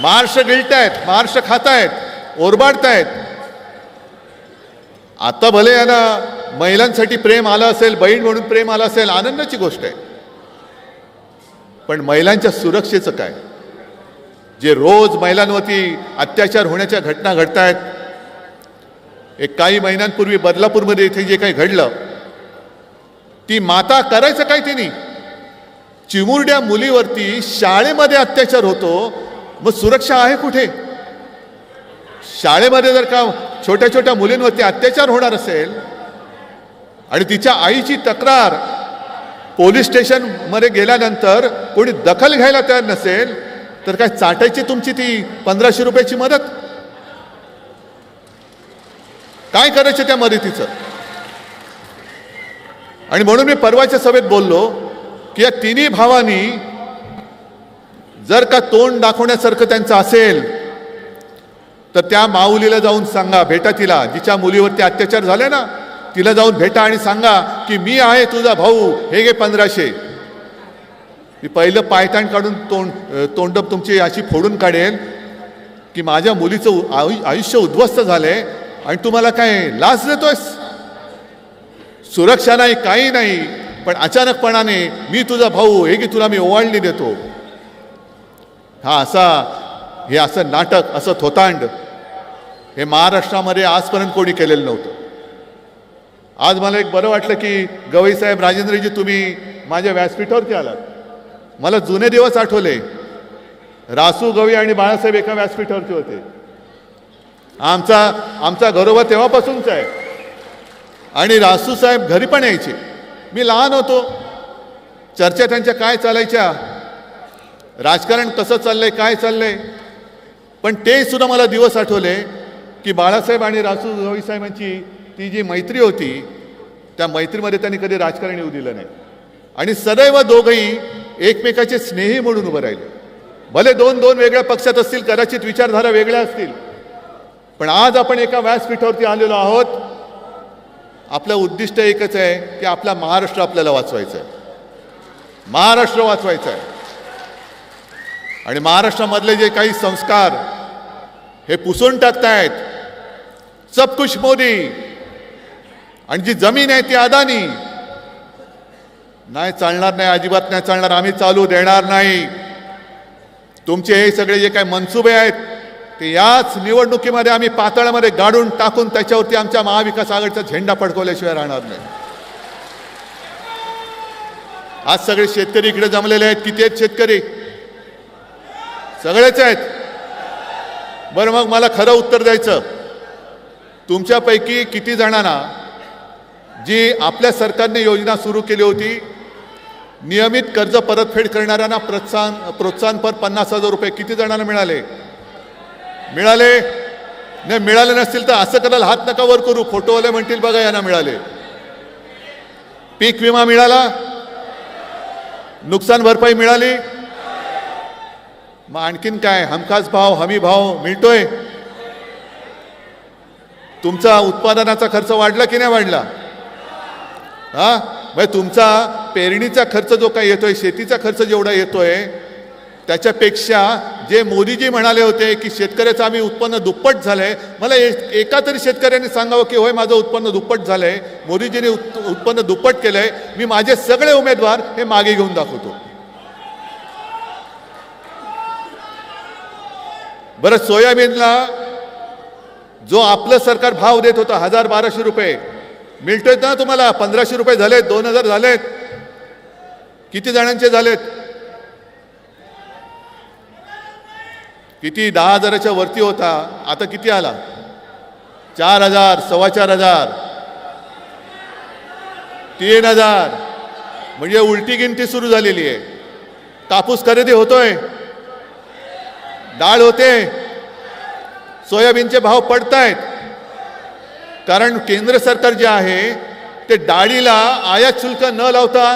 महाराष्ट्र गिळतायत, महाराष्ट्र खातायत, ओरबाडतायत. आता भले यांना महिलांसाठी प्रेम आलं असेल, बहीण म्हणून प्रेम आलं असेल, आनंदाची गोष्ट आहे. पण महिलांच्या सुरक्षेचं काय, जे रोज महिलांवरती अत्याचार होण्याच्या घटना घडत आहेत. एक काही महिन्यांपूर्वी बदलापूरमध्ये इथे जे काही घडलं, ती माता करायचं काय तिने, चिमुरड्या मुलीवरती शाळेमध्ये अत्याचार होतो, मग सुरक्षा आहे कुठे? शाळेमध्ये जर का छोट्या छोट्या मुलींवरती अत्याचार होणार असेल आणि तिच्या आईची तक्रार पोलीस स्टेशनमध्ये गेल्यानंतर कोणी दखल घ्यायला तयार नसेल, तर काय चाटायची तुमची ती 1500 रुपयाची मदत? काय करायचं त्या मदतीचं? आणि म्हणून मी परवाच्या सभेत बोललो की या तिन्ही भावांनी जर का तोंड दाखवण्यासारखं त्यांचं असेल तर त्या माऊलीला जाऊन सांगा, भेटा तिला, जिच्या मुलीवरती अत्याचार झाले ना, तिला जाऊन भेटा आणि सांगा की मी आहे तुझा भाऊ, हे घे 1500. मी पहिलं पायताण काढून तोंड तुमची अशी फोडून काढेल की माझ्या मुलीचं आयुष्य उद्ध्वस्त झालंय आणि तुम्हाला काय लाच देतोयस? सुरक्षा नाही, काही नाही, पण अचानकपणाने मी तुझा भाऊ, हे की तुला मी ओवाळणी देतो. हे असं नाटक, असं थोतांड हे महाराष्ट्रामध्ये आजपर्यंत कोणी केलेलं नव्हतं. आज मला एक बरं वाटलं की गवई साहेब, राजेंद्रजी, तुम्ही माझ्या व्यासपीठावरती आलात. मला जुने दिवस आठवले. रासू, गवई आणि बाळासाहेब एका व्यासपीठावरती होते. आमचा घरोबा तेव्हापासूनच आहे. आणि रासू साहेब घरी पण यायचे. मी लहान होतो, चर्चा त्यांच्या काय चालायच्या, राजकारण कसं चाललंय, काय चाललंय. पण ते सुद्धा मला दिवस आठवले की बाळासाहेब आणि रासू गवई साहेबांची ती जी मैत्री होती, त्या मैत्रीमध्ये त्यांनी कधी राजकारण येऊ दिलं नाही. आणि सदैव दोघंही एकमेकाचे स्नेही म्हणून उभं राहिले. भले दोन वेगळ्या पक्षात असतील, कदाचित विचारधारा वेगळ्या असतील, पण आज आपण एका व्यासपीठावरती आलेलो आहोत. आपलं उद्दिष्ट एकच आहे की आपला महाराष्ट्र आपल्याला वाचवायचा आहे, महाराष्ट्र वाचवायचा आहे. आणि महाराष्ट्रामधले जे काही संस्कार हे पुसून टाकतायत, सब कुछ मोदी, आणि जी जमीन आहे ती अदानी, नाही चालणार, नाही, अजिबात नाही चालणार. आम्ही चालू देणार नाही. तुमचे हे सगळे जे काही मनसुबे आहेत ते याच निवडणुकीमध्ये आम्ही पातळामध्ये गाडून टाकून त्याच्यावरती आमच्या महाविकास आघाडीचा झेंडा फडकवल्याशिवाय राहणार नाही. आज सगळे शेतकरी इकडे जमलेले आहेत. किती आहेत शेतकरी? सगळेच आहेत. बरं, मग मला खरं उत्तर द्यायचं, तुमच्यापैकी किती जणांना जी आपल्या सरकारने योजना सुरू केली होती, नियमित कर्ज परतफेड करणाऱ्यांना प्रोत्साहनपर 50,000 रुपये, किती जणांना मिळाले? नाही मिळाले नसतील तर असं करायला हात नका वर करू. फोटोवाले म्हणतील बघा यांना मिळाले. पीक विमा मिळाला? नुकसान भरपाई मिळाली? मग आणखीन काय, हमखास भाव, हमी भाव मिळतोय? तुमचा उत्पादनाचा खर्च वाढला की नाही वाढला? म्हणजे तुमचा पेरणीचा खर्च जो काही येतोय, शेतीचा खर्च जेवढा येतोय, त्याच्यापेक्षा जे मोदीजी म्हणाले होते की शेतकऱ्याचं आम्ही उत्पन्न दुप्पट झालंय, मला एका तरी शेतकऱ्याने सांगावं की होय माझं उत्पन्न दुप्पट झालंय, मोदीजीने उत्पन्न दुप्पट केलंय. मी माझे सगळे उमेदवार हे मागे घेऊन दाखवतो. बरं, सोयाबीनला जो आपलं सरकार भाव देत होता 1,000-1,200 रुपये, मिळतोय ना तुम्हाला? 1500 रुपये झालेत, 2000 झालेत, किती जणांचे झालेत? किती? 10,000च्या वरती होता, आता किती आला? 4,000, 4,500, 3,000. म्हणजे उलटी गिनती सुरू झालेली आहे. कापूस खरेदी होतोय, डाळ होते, सोयाबीनचे भाव पडतायत. कारण केंद्र सरकार जे आहे ते डाळीला आयात शुल्क न लावता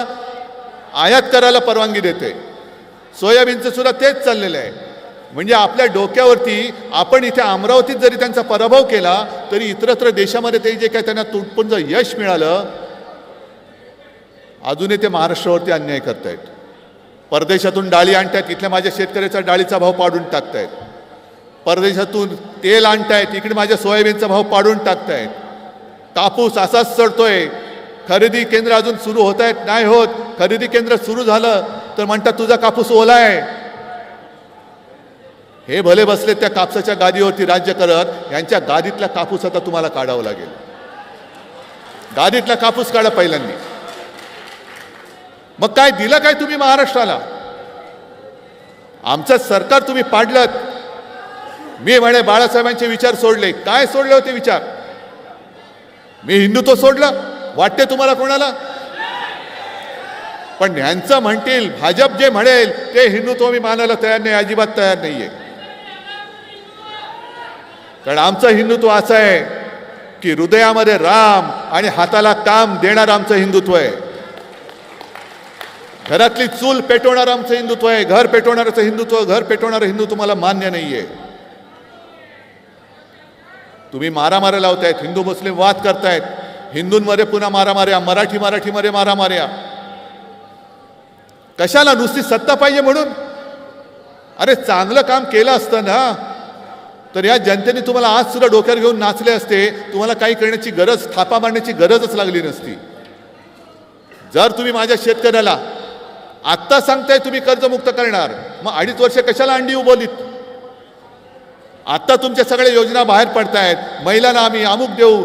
आयात करायला परवानगी देते. सोयाबीनचं सुद्धा तेच चाललेलं आहे. म्हणजे आपल्या डोक्यावरती आपण इथे अमरावतीत जरी त्यांचा पराभव केला तरी इतरत्र देशामध्ये ते जे काय त्यांना तुटपुंज यश मिळालं, अजूनही ते महाराष्ट्रावरती अन्याय करतायत. परदेशातून डाळी आणतायत, इथल्या माझ्या शेतकऱ्याचा डाळीचा भाव पाडून टाकतायत. परदेशातून तेल आणतायत, इकडे माझ्या सोयाबीनचा भाव पाडून टाकतायत. कापूस असाच चढतोय. खरेदी केंद्र अजून सुरू होत आहेत, नाही होत. खरेदी केंद्र सुरू झालं तर म्हणतात तुझा कापूस ओला आहे. हे भले बसले त्या कापसाच्या गादीवरती राज्य करत, यांच्या गादीतला कापूस आता तुम्हाला काढावा लागेल. गादीतला कापूस काढा पहिल्यांदा. मग काय दिलं काय तुम्ही महाराष्ट्राला? आमचं सरकार तुम्ही पाडलं. मी म्हणे बाळासाहेबांचे विचार सोडले. काय सोडले होते विचार? मी हिंदुत्व सोडलं वाटते तुम्हाला कोणाला? पण यांचं म्हणतील, भाजप जे म्हणेल ते हिंदुत्व मी मानायला तयार नाही, अजिबात तयार नाहीये. कारण आमचं हिंदुत्व असं आहे की हृदयामध्ये राम आणि हाताला काम देणारं आमचं हिंदुत्व आहे. घरातली चूल पेटवणारं आमचं हिंदुत्व आहे. घर पेटवणारचं हिंदुत्व, घर पेटवणारं हिंदुत्व मला मान्य नाहीये. तुम्ही मारामाऱ्या लावतायत, हिंदू मुस्लिम वाद करतायत, हिंदूंमध्ये पुन्हा मारामाऱ्या, मराठीमध्ये मारामाऱ्या. कशाला? नुसती सत्ता पाहिजे म्हणून? अरे चांगलं काम केलं असतं ना तर या जनतेने तुम्हाला आज सुद्धा डोक्यावर घेऊन नाचले असते. तुम्हाला काही करण्याची गरज, थापा मारण्याची गरजच लागली नसती. जर तुम्ही माझ्या शेतकऱ्याला आत्ता सांगताय तुम्ही कर्जमुक्त करणार, मग 2.5 वर्ष कशाला अंडी उभवलीत? आता तुमच्या सगळ्या योजना बाहेर पडतायत. महिलांना आम्ही अमुक देऊ,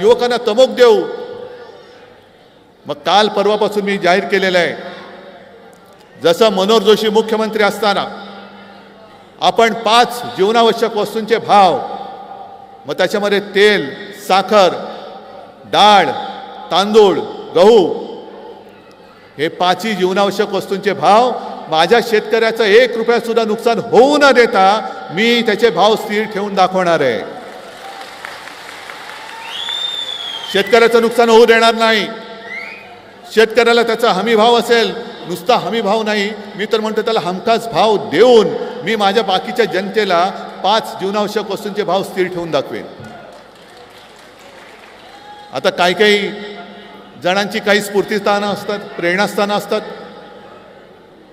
युवकांना तमुक देऊ. मग काल परवापासून मी जाहीर केलेलं आहे, जसं मनोहर जोशी मुख्यमंत्री असताना आपण 5 जीवनावश्यक वस्तूंचे भाव, मग त्याच्यामध्ये तेल, साखर, डाळ, तांदूळ, गहू, हे 5ही जीवनावश्यक वस्तूंचे भाव माझ्या शेतकऱ्याचं 1 रुपया सुद्धा नुकसान होऊ न देता मी त्याचे भाव स्थिर ठेवून दाखवणार आहे. शेतकऱ्याचं नुकसान होऊ देणार नाही. शेतकऱ्याला त्याचा हमी भाव असेल, नुसता हमी भाव नाही, मी तर म्हणतो त्याला हमखास भाव देऊन मी माझ्या बाकीच्या जनतेला 5 जीवनावश्यक वस्तूंचे भाव स्थिर ठेवून दाखवेन. आता काही जणांची काही स्फूर्तिस्थानं असतात, प्रेरणास्थानं असतात.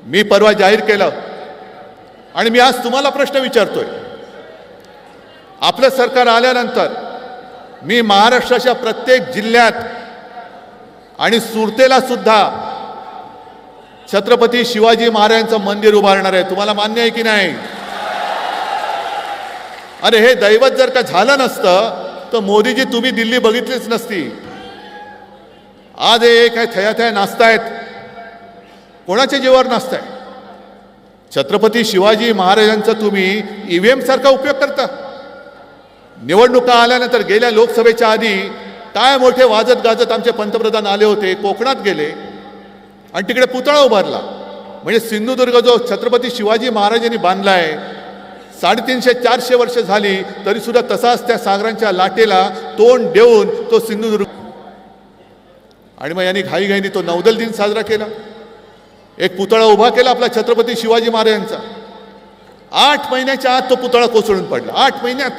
मी परवा जाहीर केलं आणि मी आज तुम्हाला प्रश्न विचारतोय. आपलं सरकार आल्यानंतर मी महाराष्ट्राच्या प्रत्येक जिल्ह्यात आणि सुरतेला सुद्धा छत्रपती शिवाजी महाराजांचं मंदिर उभारणार आहे. तुम्हाला मान्य आहे की नाही? अरे हे दैवत जर का झालं नसतं तर मोदीजी तुम्ही दिल्ली बघितलीच नसती. आज हे काय थया नाचतायत, कोणाच्या जीवावर नाचताय? छत्रपती शिवाजी महाराजांचा तुम्ही EVM सारखा उपयोग करता. निवडणुका आल्यानंतर गेल्या लोकसभेच्या आधी काय मोठे वाजत गाजत आमचे पंतप्रधान आले होते, कोकणात गेले आणि तिकडे पुतळा उभारला. म्हणजे सिंधुदुर्ग जो छत्रपती शिवाजी महाराजांनी बांधलाय, 350-400 वर्ष झाली तरी सुद्धा तसाच त्या सागरांच्या लाटेला तोंड देऊन तो सिंधुदुर्ग. आणि मग यांनी घाईघाईने तो नौदल दिन साजरा केला. एक पुतळा उभा केला आपला छत्रपती शिवाजी महाराजांचा. 8 महिन्याच्या आत तो पुतळा कोसळून पडला. 8 महिन्यात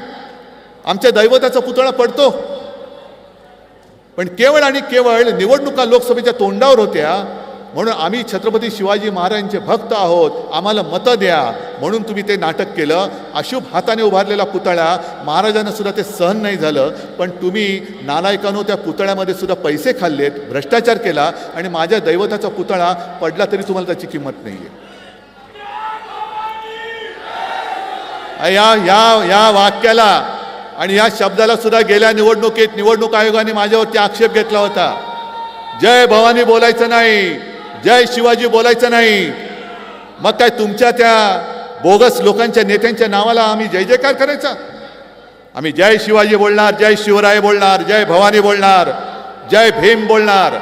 आमच्या दैवताचा पुतळा पडतो. पण केवळ आणि केवळ निवडणुका लोकसभेच्या तोंडावर होत्या म्हणून आम्ही छत्रपती शिवाजी महाराजांचे भक्त आहोत, आम्हाला मतं द्या म्हणून तुम्ही ते नाटक केलं. अशुभ हाताने उभारलेला पुतळा महाराजांना सुद्धा ते सहन नाही झालं. पण तुम्ही नालायकांनो त्या पुतळ्यामध्ये सुद्धा पैसे खाल्लेत, भ्रष्टाचार केला आणि माझ्या दैवताचा पुतळा पडला तरी तुम्हाला त्याची किंमत नाहीये. या वाक्याला आणि या शब्दाला सुद्धा गेल्या निवडणुकीत निवडणूक आयोगाने माझ्यावरती आक्षेप घेतला होता. जय भवानी बोलायचं नाही, जय शिवाजी बोलायचं नाही. मग काय तुमच्या त्या बोगस लोकांच्या नेत्यांच्या नावाला आम्ही जय जयकार करायचा? आम्ही जय शिवाजी बोलणार, जय शिवराय बोलणार, जय भवानी बोलणार, जय भीम बोलणार.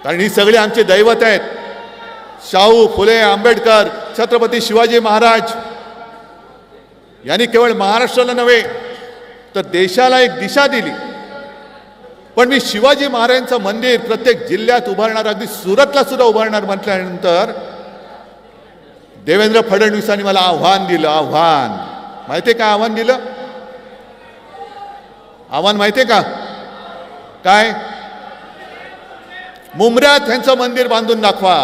कारण ही सगळी आमचे दैवत आहेत. शाहू फुले आंबेडकर छत्रपती शिवाजी महाराज यांनी केवळ महाराष्ट्राला नव्हे तर देशाला एक दिशा दिली. पण मी शिवाजी महाराजांचं मंदिर प्रत्येक जिल्ह्यात उभारणार, अगदी सुरतला सुद्धा उभारणार म्हटल्यानंतर देवेंद्र फडणवीसांनी मला आव्हान दिलं. आव्हान माहितीये का? आव्हान दिलं. आव्हान माहितीये का काय? मुंब्र्यात ह्यांचं मंदिर बांधून दाखवा.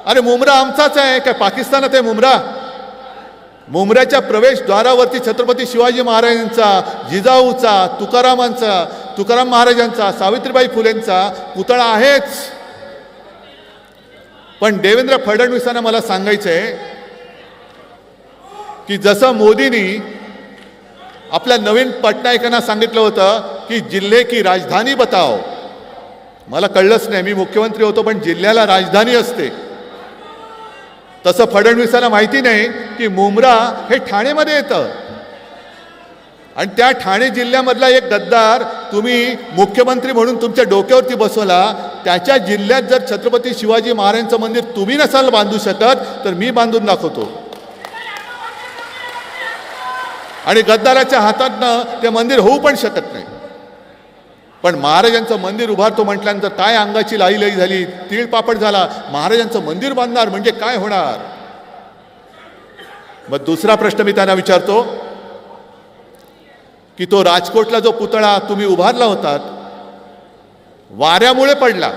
अरे मुंब्रा आमचाच आहे काय? पाकिस्तानात आहे मुंब्रा? मुंब्र्याच्या प्रवेशद्वारावरती छत्रपती शिवाजी महाराजांचा, जिजाऊचा, तुकाराम महाराजांचा, सावित्रीबाई फुलेंचा पुतळा आहेच. पण देवेंद्र फडणवीसांना मला सांगायचंय की जसं मोदींनी आपल्या नवीन पटनायकांना सांगितलं होतं की जिल्हे की राजधानी बताओ, मला कळलंच नाही, मी मुख्यमंत्री होतो पण जिल्ह्याला राजधानी असते. तसं फडणवीसांना माहिती नाही की मुंब्रा हे ठाणेमध्ये येतं आणि त्या ठाणे जिल्ह्यामधला एक गद्दार तुम्ही मुख्यमंत्री म्हणून तुमच्या डोक्यावरती बसवला. त्याच्या जिल्ह्यात जर छत्रपती शिवाजी महाराजांचं मंदिर तुम्ही नसाल बांधू शकत तर मी बांधून दाखवतो. आणि गद्दाराच्या हातातनं ते मंदिर होऊ पण शकत नाही. पण महाराजांचं मंदिर उभारतो म्हटल्यानंतर काय अंगाची लाई झाली, तीळ पापड झाला. महाराजांचं मंदिर बांधणार म्हणजे काय होणार? मग दुसरा प्रश्न मी त्यांना विचारतो की तो राजकोटला जो पुतळा तुम्ही उभारला होता वाऱ्यामुळे पडला.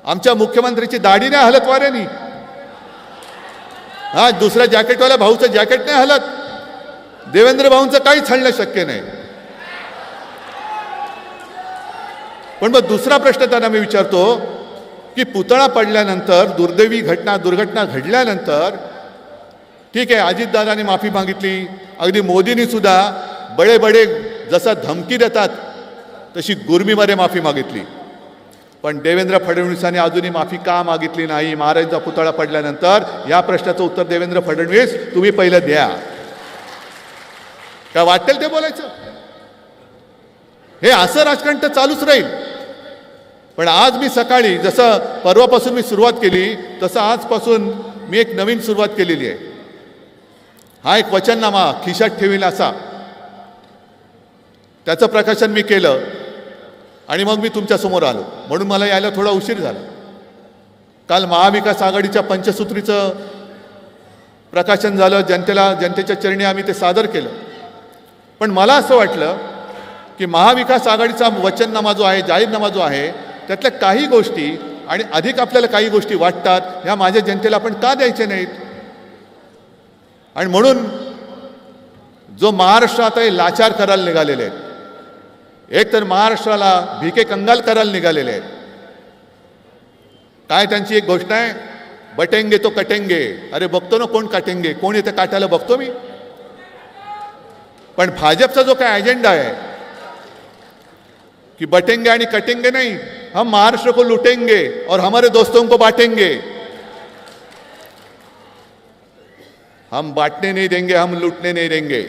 आमच्या मुख्यमंत्र्याची दाढी नाही हलत वाऱ्यानी. हा दुसऱ्या जॅकेटवाल्या भाऊचं जॅकेट नाही हलत. देवेंद्र भाऊंचं काहीच हलणं शक्य नाही. पण मग दुसरा प्रश्न त्यांना मी विचारतो की पुतळा पडल्यानंतर दुर्घटना घडल्यानंतर ठीक आहे, अजितदादांनी माफी मागितली, अगदी मोदींनी सुद्धा बडे जसा धमकी देतात तशी गुरमीमध्ये माफी मागितली. पण देवेंद्र फडणवीसांनी अजूनही माफी का मागितली नाही महाराजांचा पुतळा पडल्यानंतर? या प्रश्नाचं उत्तर देवेंद्र फडणवीस तुम्ही पहिलं द्या. काय वाटेल ते बोलायचं? हे असं राजकारण तर चालूच राहील. पण आज मी सकाळी जसं परवापासून मी सुरुवात केली तसं आजपासून मी एक नवीन सुरुवात केलेली आहे. हा एक वचननामा खिशात ठेवील असा, त्याचं प्रकाशन मी केलं आणि मग मी तुमच्यासमोर आलो. म्हणून मला यायला थोडा उशीर झाला. काल महाविकास आघाडीच्या पंचसूत्रीचं प्रकाशन झालं, जनतेच्या चरणी आम्ही ते सादर केलं. पण मला असं वाटलं की महाविकास आघाडीचा वचननामा जो आहे, जाहीरनामा जो आहे, त्यातल्या काही गोष्टी आणि अधिक आपल्याला काही गोष्टी वाटतात ह्या माझ्या जनतेला आपण का द्यायचे नाहीत? आणि म्हणून जो महाराष्ट्र आता हे लाचार करायला निघालेले आहेत, एक तर महाराष्ट्राला भिके कंगाल करायला निघालेले आहेत. काय त्यांची एक गोष्ट आहे, बटेंगे तो कटेंगे. अरे बघतो ना कोण काटेंगे, कोण येते काटायला बघतो मी. पण भाजपचा जो काय अजेंडा आहे कि बटेंगे आणि कटेंगे नहीं, हम महाराष्ट्र को लूटेंगे और हमारे दोस्तों को बांटेंगे. हम बांटने नहीं देंगे, हम लूटने नहीं देंगे.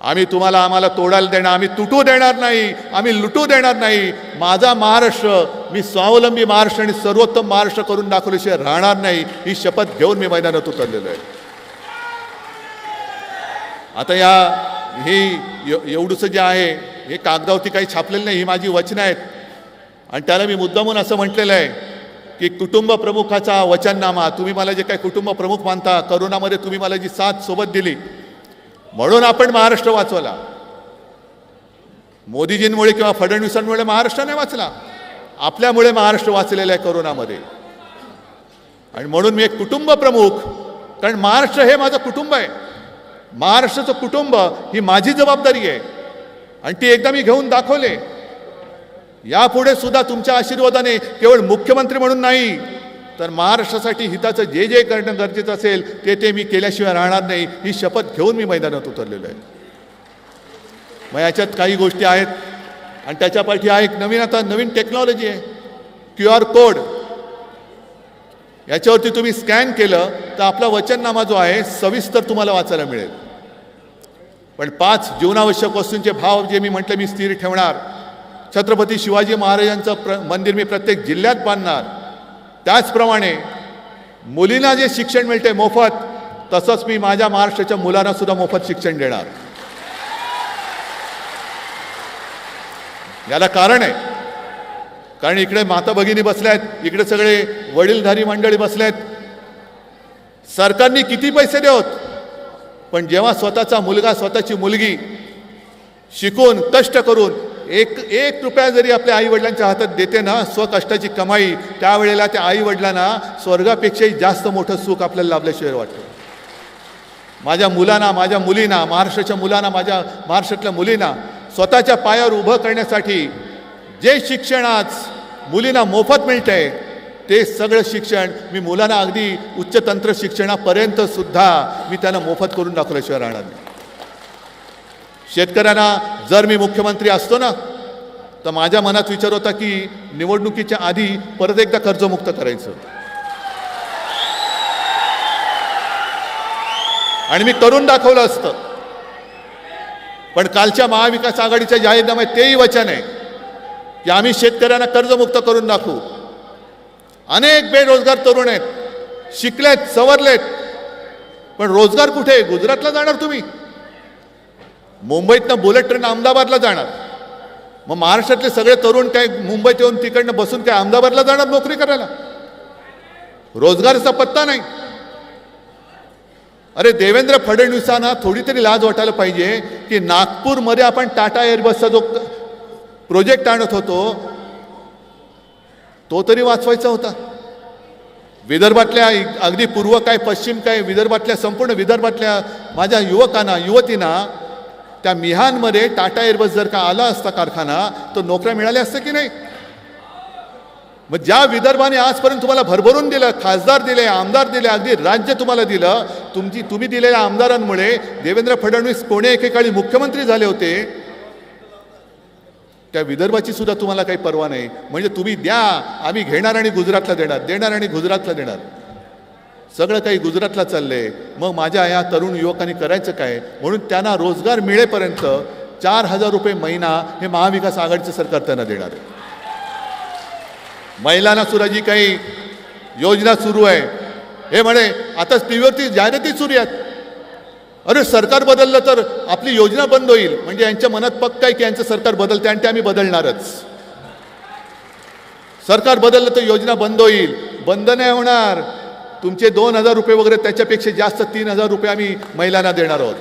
आम्ही तुम्हाला आम्हाला तोडायला देणार, आम्ही तुटू देणार नाही, आम्ही लुटू देणार नाही. माझा महाराष्ट्र, मी स्वावलंबी महाराष्ट्र आणि सर्वोत्तम महाराष्ट्र करून दाखवल्याशिवाय राहणार नाही, ही शपथ घेऊन मी मैदानात उतरलेलो आहे. आता एवढंसं जे आहे हे कागदावरती काही छापलेलं नाही, ही माझी वचनं आहेत. आणि त्याला मी मुद्दामून असं म्हटलेलं आहे की कुटुंब प्रमुखाचा वचननामा, तुम्ही मला जे काही कुटुंब प्रमुख मानता, करोनामध्ये तुम्ही मला जी साथ सोबत दिली म्हणून आपण महाराष्ट्र वाचवला. मोदीजींमुळे किंवा फडणवीसांमुळे महाराष्ट्र नाही वाचला, आपल्यामुळे महाराष्ट्र वाचलेला आहे करोनामध्ये. आणि म्हणून मी एक कुटुंब प्रमुख, कारण महाराष्ट्र हे माझं कुटुंब आहे. महाराष्ट्राचं कुटुंब ही माझी जबाबदारी आहे आणि ती एकदा मी घेऊन दाखवले. यापुढे सुद्धा तुमच्या आशीर्वादाने केवळ मुख्यमंत्री म्हणून नाही तर महाराष्ट्रासाठी हिताचं जे जे करणं गरजेचं असेल ते मी केल्याशिवाय राहणार नाही, ही शपथ घेऊन मी मैदानात उतरलेलो आहे. मग याच्यात काही गोष्टी आहेत आणि त्याच्या पाठी एक नवीन टेक्नॉलॉजी आहे, QR कोड. याच्यावरती तुम्ही स्कॅन केलं तर आपला वचननामा जो आहे सविस्तर तुम्हाला वाचायला मिळेल. पण 5 जीवनावश्यक वस्तूंचे भाव जे मी म्हटलं मी स्थिर ठेवणार. छत्रपती शिवाजी महाराजांचं मंदिर मी प्रत्येक जिल्ह्यात बांधणार. त्याचप्रमाणे मुलींना जे शिक्षण मिळते मोफत, तसंच मी माझ्या महाराष्ट्राच्या मुलांना सुद्धा मोफत शिक्षण देणार. याला कारण आहे, कारण इकडे माता भगिनी बसल्यात, इकडे सगळे वडीलधारी मंडळी बसल्यात. सरकारने किती पैसे देवत, पण जेव्हा स्वतःचा मुलगा स्वतःची मुलगी शिकून कष्ट करून एक रुपया जरी आपल्या आई वडिलांच्या हातात देते ना, स्वकष्टाची कमाई, त्यावेळेला त्या आई वडिलांना स्वर्गापेक्षाही जास्त मोठं सुख आपल्याला लाभल्याशिवाय वाटतं. माझ्या मुलांना, माझ्या मुलींना, महाराष्ट्राच्या मुलांना, माझ्या महाराष्ट्रातल्या मुलींना स्वतःच्या पायावर उभं करण्यासाठी जे शिक्षण आज मुलींना मोफत मिळतंय, ते सगळं शिक्षण मी मुलांना अगदी उच्च तंत्र शिक्षणापर्यंत सुद्धा मी त्यांना मोफत करून दाखवल्याशिवाय राहणार नाही. शेतकऱ्यांना जर मी मुख्यमंत्री असतो ना, तर माझ्या मनात विचार होता की निवडणुकीच्या आधी परत एकदा कर्जमुक्त करायचं, आणि मी करून दाखवलं असतं. पण कालच्या महाविकास आघाडीच्या जाहीरनाम्यात तेही वचन आहे की आम्ही शेतकऱ्यांना कर्जमुक्त करून दाखवू. अनेक बेरोजगार तरुण आहेत, शिकलेत, सवरलेत, पण रोजगार कुठे? गुजरातला जाणार तुम्ही, मुंबईतनं बुलेट ट्रेन अहमदाबादला जाणार. मग महाराष्ट्रातले सगळे तरुण काय मुंबईत येऊन तिकडनं बसून काय अहमदाबादला जाणार नोकरी करायला? रोजगाराचा पत्ता नाही. अरे देवेंद्र फडणवीसांना थोडी तरी लाज वाटायला पाहिजे की नागपूरमध्ये आपण टाटा एअरबसचा जो प्रोजेक्ट आणत होतो तो तरी वाचवायचा होता. विदर्भातल्या अगदी पूर्व काय पश्चिम काय विदर्भातल्या संपूर्ण विदर्भातल्या माझ्या युवकांना युवतींना त्या मिहानमध्ये टाटा एअरबस जर का आला असता कारखाना, तर नोकऱ्या मिळाल्या असत्या की नाही? मग ज्या विदर्भाने आजपर्यंत तुम्हाला भरभरून दिलं, खासदार दिले, आमदार दिले, अगदी राज्य तुम्हाला दिलं, तुम्ही दिलेल्या आमदारांमुळे देवेंद्र फडणवीस कोणे एकेकाळी मुख्यमंत्री झाले होते, त्या विदर्भाची सुद्धा तुम्हाला काही पर्वा नाही. म्हणजे तुम्ही द्या, आम्ही घेणार आणि गुजरातला देणार, देणार आणि गुजरातला देणार. सगळं काही गुजरातला चाललंय. मग माझ्या या तरुण युवकांनी करायचं काय? म्हणून त्यांना रोजगार मिळेपर्यंत 4,000 रुपये महिना हे महाविकास आघाडीचं सरकार त्यांना देणार आहे. महिलांना सुद्धा जी काही योजना सुरू आहे, हे म्हणे आता टीव्हीवरती जाहिराती सुरू आहेत, अरे सरकार बदललं तर आपली योजना बंद होईल. म्हणजे यांच्या मनात पक्का आहे की यांचं सरकार बदलते आणि ते आम्ही बदलणारच. सरकार बदललं तर योजना बंद होईल. बंद नाही होणार. तुमचे 2,000 रुपये वगैरे त्याच्यापेक्षा जास्त 3,000 रुपये आम्ही महिलांना देणार आहोत.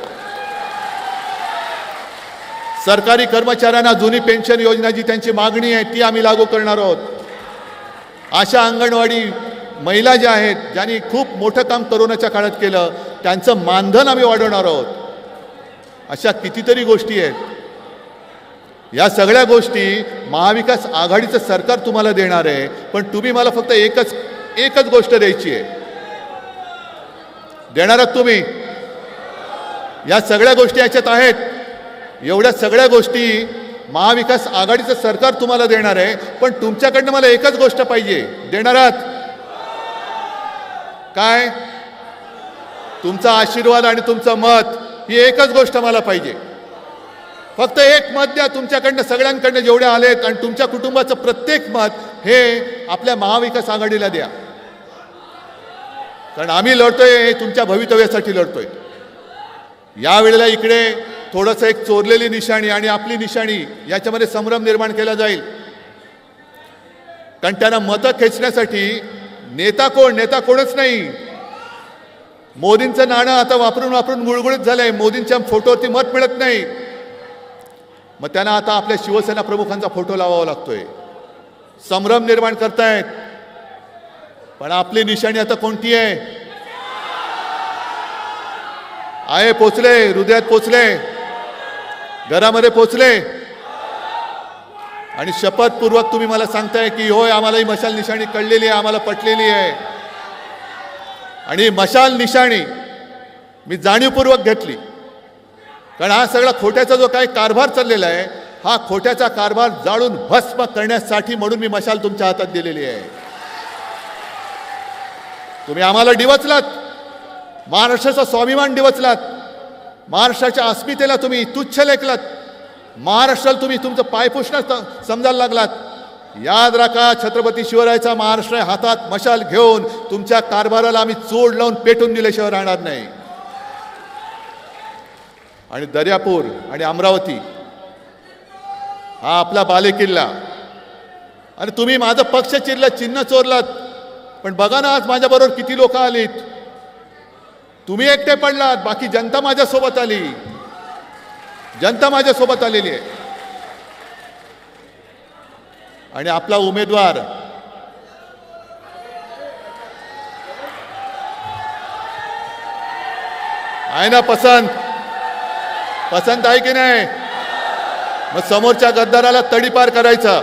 सरकारी कर्मचाऱ्यांना जुनी पेन्शन योजना जी त्यांची मागणी आहे ती आम्ही लागू करणार आहोत. अशा अंगणवाडी महिला ज्या आहेत, ज्यांनी खूप मोठं काम कोरोनाच्या काळात केलं, त्यांचं मानधन आम्ही वाढवणार आहोत. अशा कितीतरी गोष्टी आहेत. या सगळ्या गोष्टी महाविकास आघाडीचं सरकार तुम्हाला देणार आहे. पण तुम्ही मला फक्त एकच गोष्ट द्यायची आहे. देणार आहात तुम्ही? या सगळ्या गोष्टी याच्यात आहेत. एवढ्या सगळ्या गोष्टी महाविकास आघाडीचं सरकार तुम्हाला देणार आहे. पण तुमच्याकडनं मला एकच गोष्ट पाहिजे. देणार आहात काय? तुमचा आशीर्वाद आणि तुमचं मत, ही एकच गोष्ट मला पाहिजे. फक्त एक मत द्या तुमच्याकडनं, सगळ्यांकडनं जेवढे आलेत, आणि तुमच्या कुटुंबाचं प्रत्येक मत हे आपल्या महाविकास आघाडीला द्या. कारण आम्ही लढतोय हे तुमच्या भवितव्यासाठी लढतोय. यावेळेला इकडे थोडंसं एक चोरलेली निशाणी आणि आपली निशाणी याच्यामध्ये संभ्रम निर्माण केला जाईल. कारण त्यांना मतं खेचण्यासाठी नेता कोणच नाही. मोदींचं नाणं आता वापरून वापरून गुळगुळीत झालंय. मोदींच्या फोटोवरती मत मिळत नाही. मग त्यांना आता आपल्या शिवसेना प्रमुखांचा फोटो लावावा लागतोय. संभ्रम निर्माण करतायत. पण आपली निशाणी आता कोणती आहे? पोचले, हृदयात पोचले, घरामध्ये पोचले. आणि शपथपूर्वक तुम्ही मला सांगताय की होय, आम्हाला ही मशाल निशाणी कळलेली आहे, आम्हाला पटलेली आहे. आणि मशाल निशाणी मी जाणीवपूर्वक घेतली, कारण हा सगळा खोट्याचा जो काही कारभार चाललेला आहे, हा खोट्याचा कारभार जाळून भस्म करण्यासाठी म्हणून मी मशाल तुमच्या हातात दिलेली आहे. तुम्ही आम्हाला डिवचलात, महाराष्ट्राचा स्वाभिमान डिवचलात, महाराष्ट्राच्या अस्मितेला तुम्ही तुच्छ लेखलात, महाराष्ट्राला तुम्ही तुमचं पायपुसणं समजायला लागलात. याद राखा, छत्रपती शिवरायाचा महाराष्ट्र हातात मशाल घेऊन तुमच्या कारभाराला आम्ही चोड लावून पेटून दिल्याशिवाय राहणार नाही. आणि दर्यापूर आणि अमरावती हा आपला बालेकिल्ला, आणि तुम्ही माझं पक्ष चिरलं, चिन्ह चोरलात, पण बघा ना आज माझ्याबरोबर किती लोक आलीत. तुम्ही एकटे पडलात, बाकी जनता माझ्यासोबत आली, जनता माझ्यासोबत आलेली आहे. आणि आपला उमेदवार आहे ना पसंत आहे की नाही? मग समोरच्या गद्दाराला तडीपार करायचा,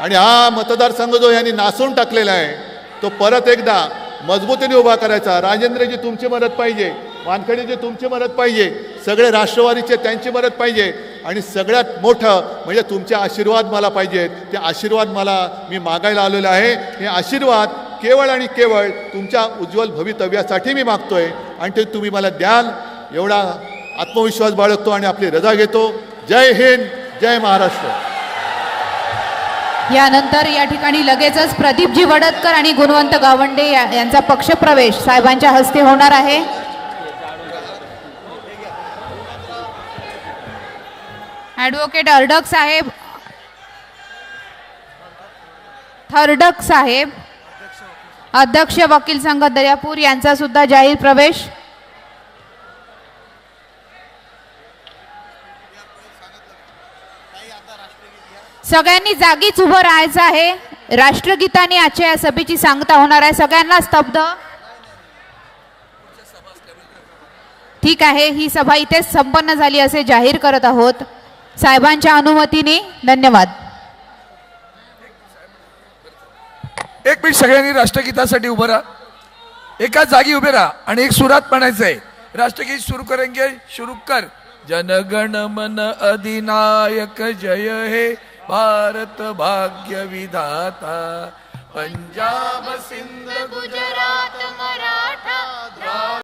आणि हा मतदारसंघ जो यांनी नासून टाकलेला आहे तो परत एकदा मजबूतीने उभा करायचा. राजेंद्रजी तुमची मदत पाहिजे, वानखेडेजी तुमची मदत पाहिजे, सगळे राष्ट्रवादीचे त्यांची मदत पाहिजे, आणि सगळ्यात मोठं म्हणजे तुमचे आशीर्वाद मला पाहिजेत. ते आशीर्वाद मी मागायला आलेलो आहे. हे आशीर्वाद केवळ आणि केवळ तुमच्या उज्ज्वल भवितव्यासाठी मी मागतोय, आणि ते तुम्ही मला द्याल एवढा आत्मविश्वास बाळगतो आणि आपली रजा घेतो. जय हिंद, जय महाराष्ट्र. यानंतर या ठिकाणी लगेचच प्रदीपजी वडदकर आणि गुणवंत गावंडे यांचा पक्षप्रवेश साहेबांच्या हस्ते होणार आहे. ॲडव्होकेट थर्डक साहेब, अध्यक्ष वकील संघ दर्यापूर यांचा सुद्धा जाहीर प्रवेश. सगळ्यांनी जागीच उभं राहायचं आहे. राष्ट्रगीताने आजच्या या सभेची सांगता होणार आहे. सगळ्यांना स्तब्ध. ठीक आहे, ही सभा इथेच संपन्न झाली असे जाहीर करत आहोत साहेबांच्या अनुमतीने. धन्यवाद. एक मिनिट, सगळ्यांनी राष्ट्रगीतासाठी उभं राहा, एका जागी उभे राहा आणि एक सुरात म्हणायचं आहे. राष्ट्रगीत सुरू करेंगे, शुरू कर. जनगण मन अधिनायक जय हे भारत भाग्य विधाता, पंजाब सिंध गुजरात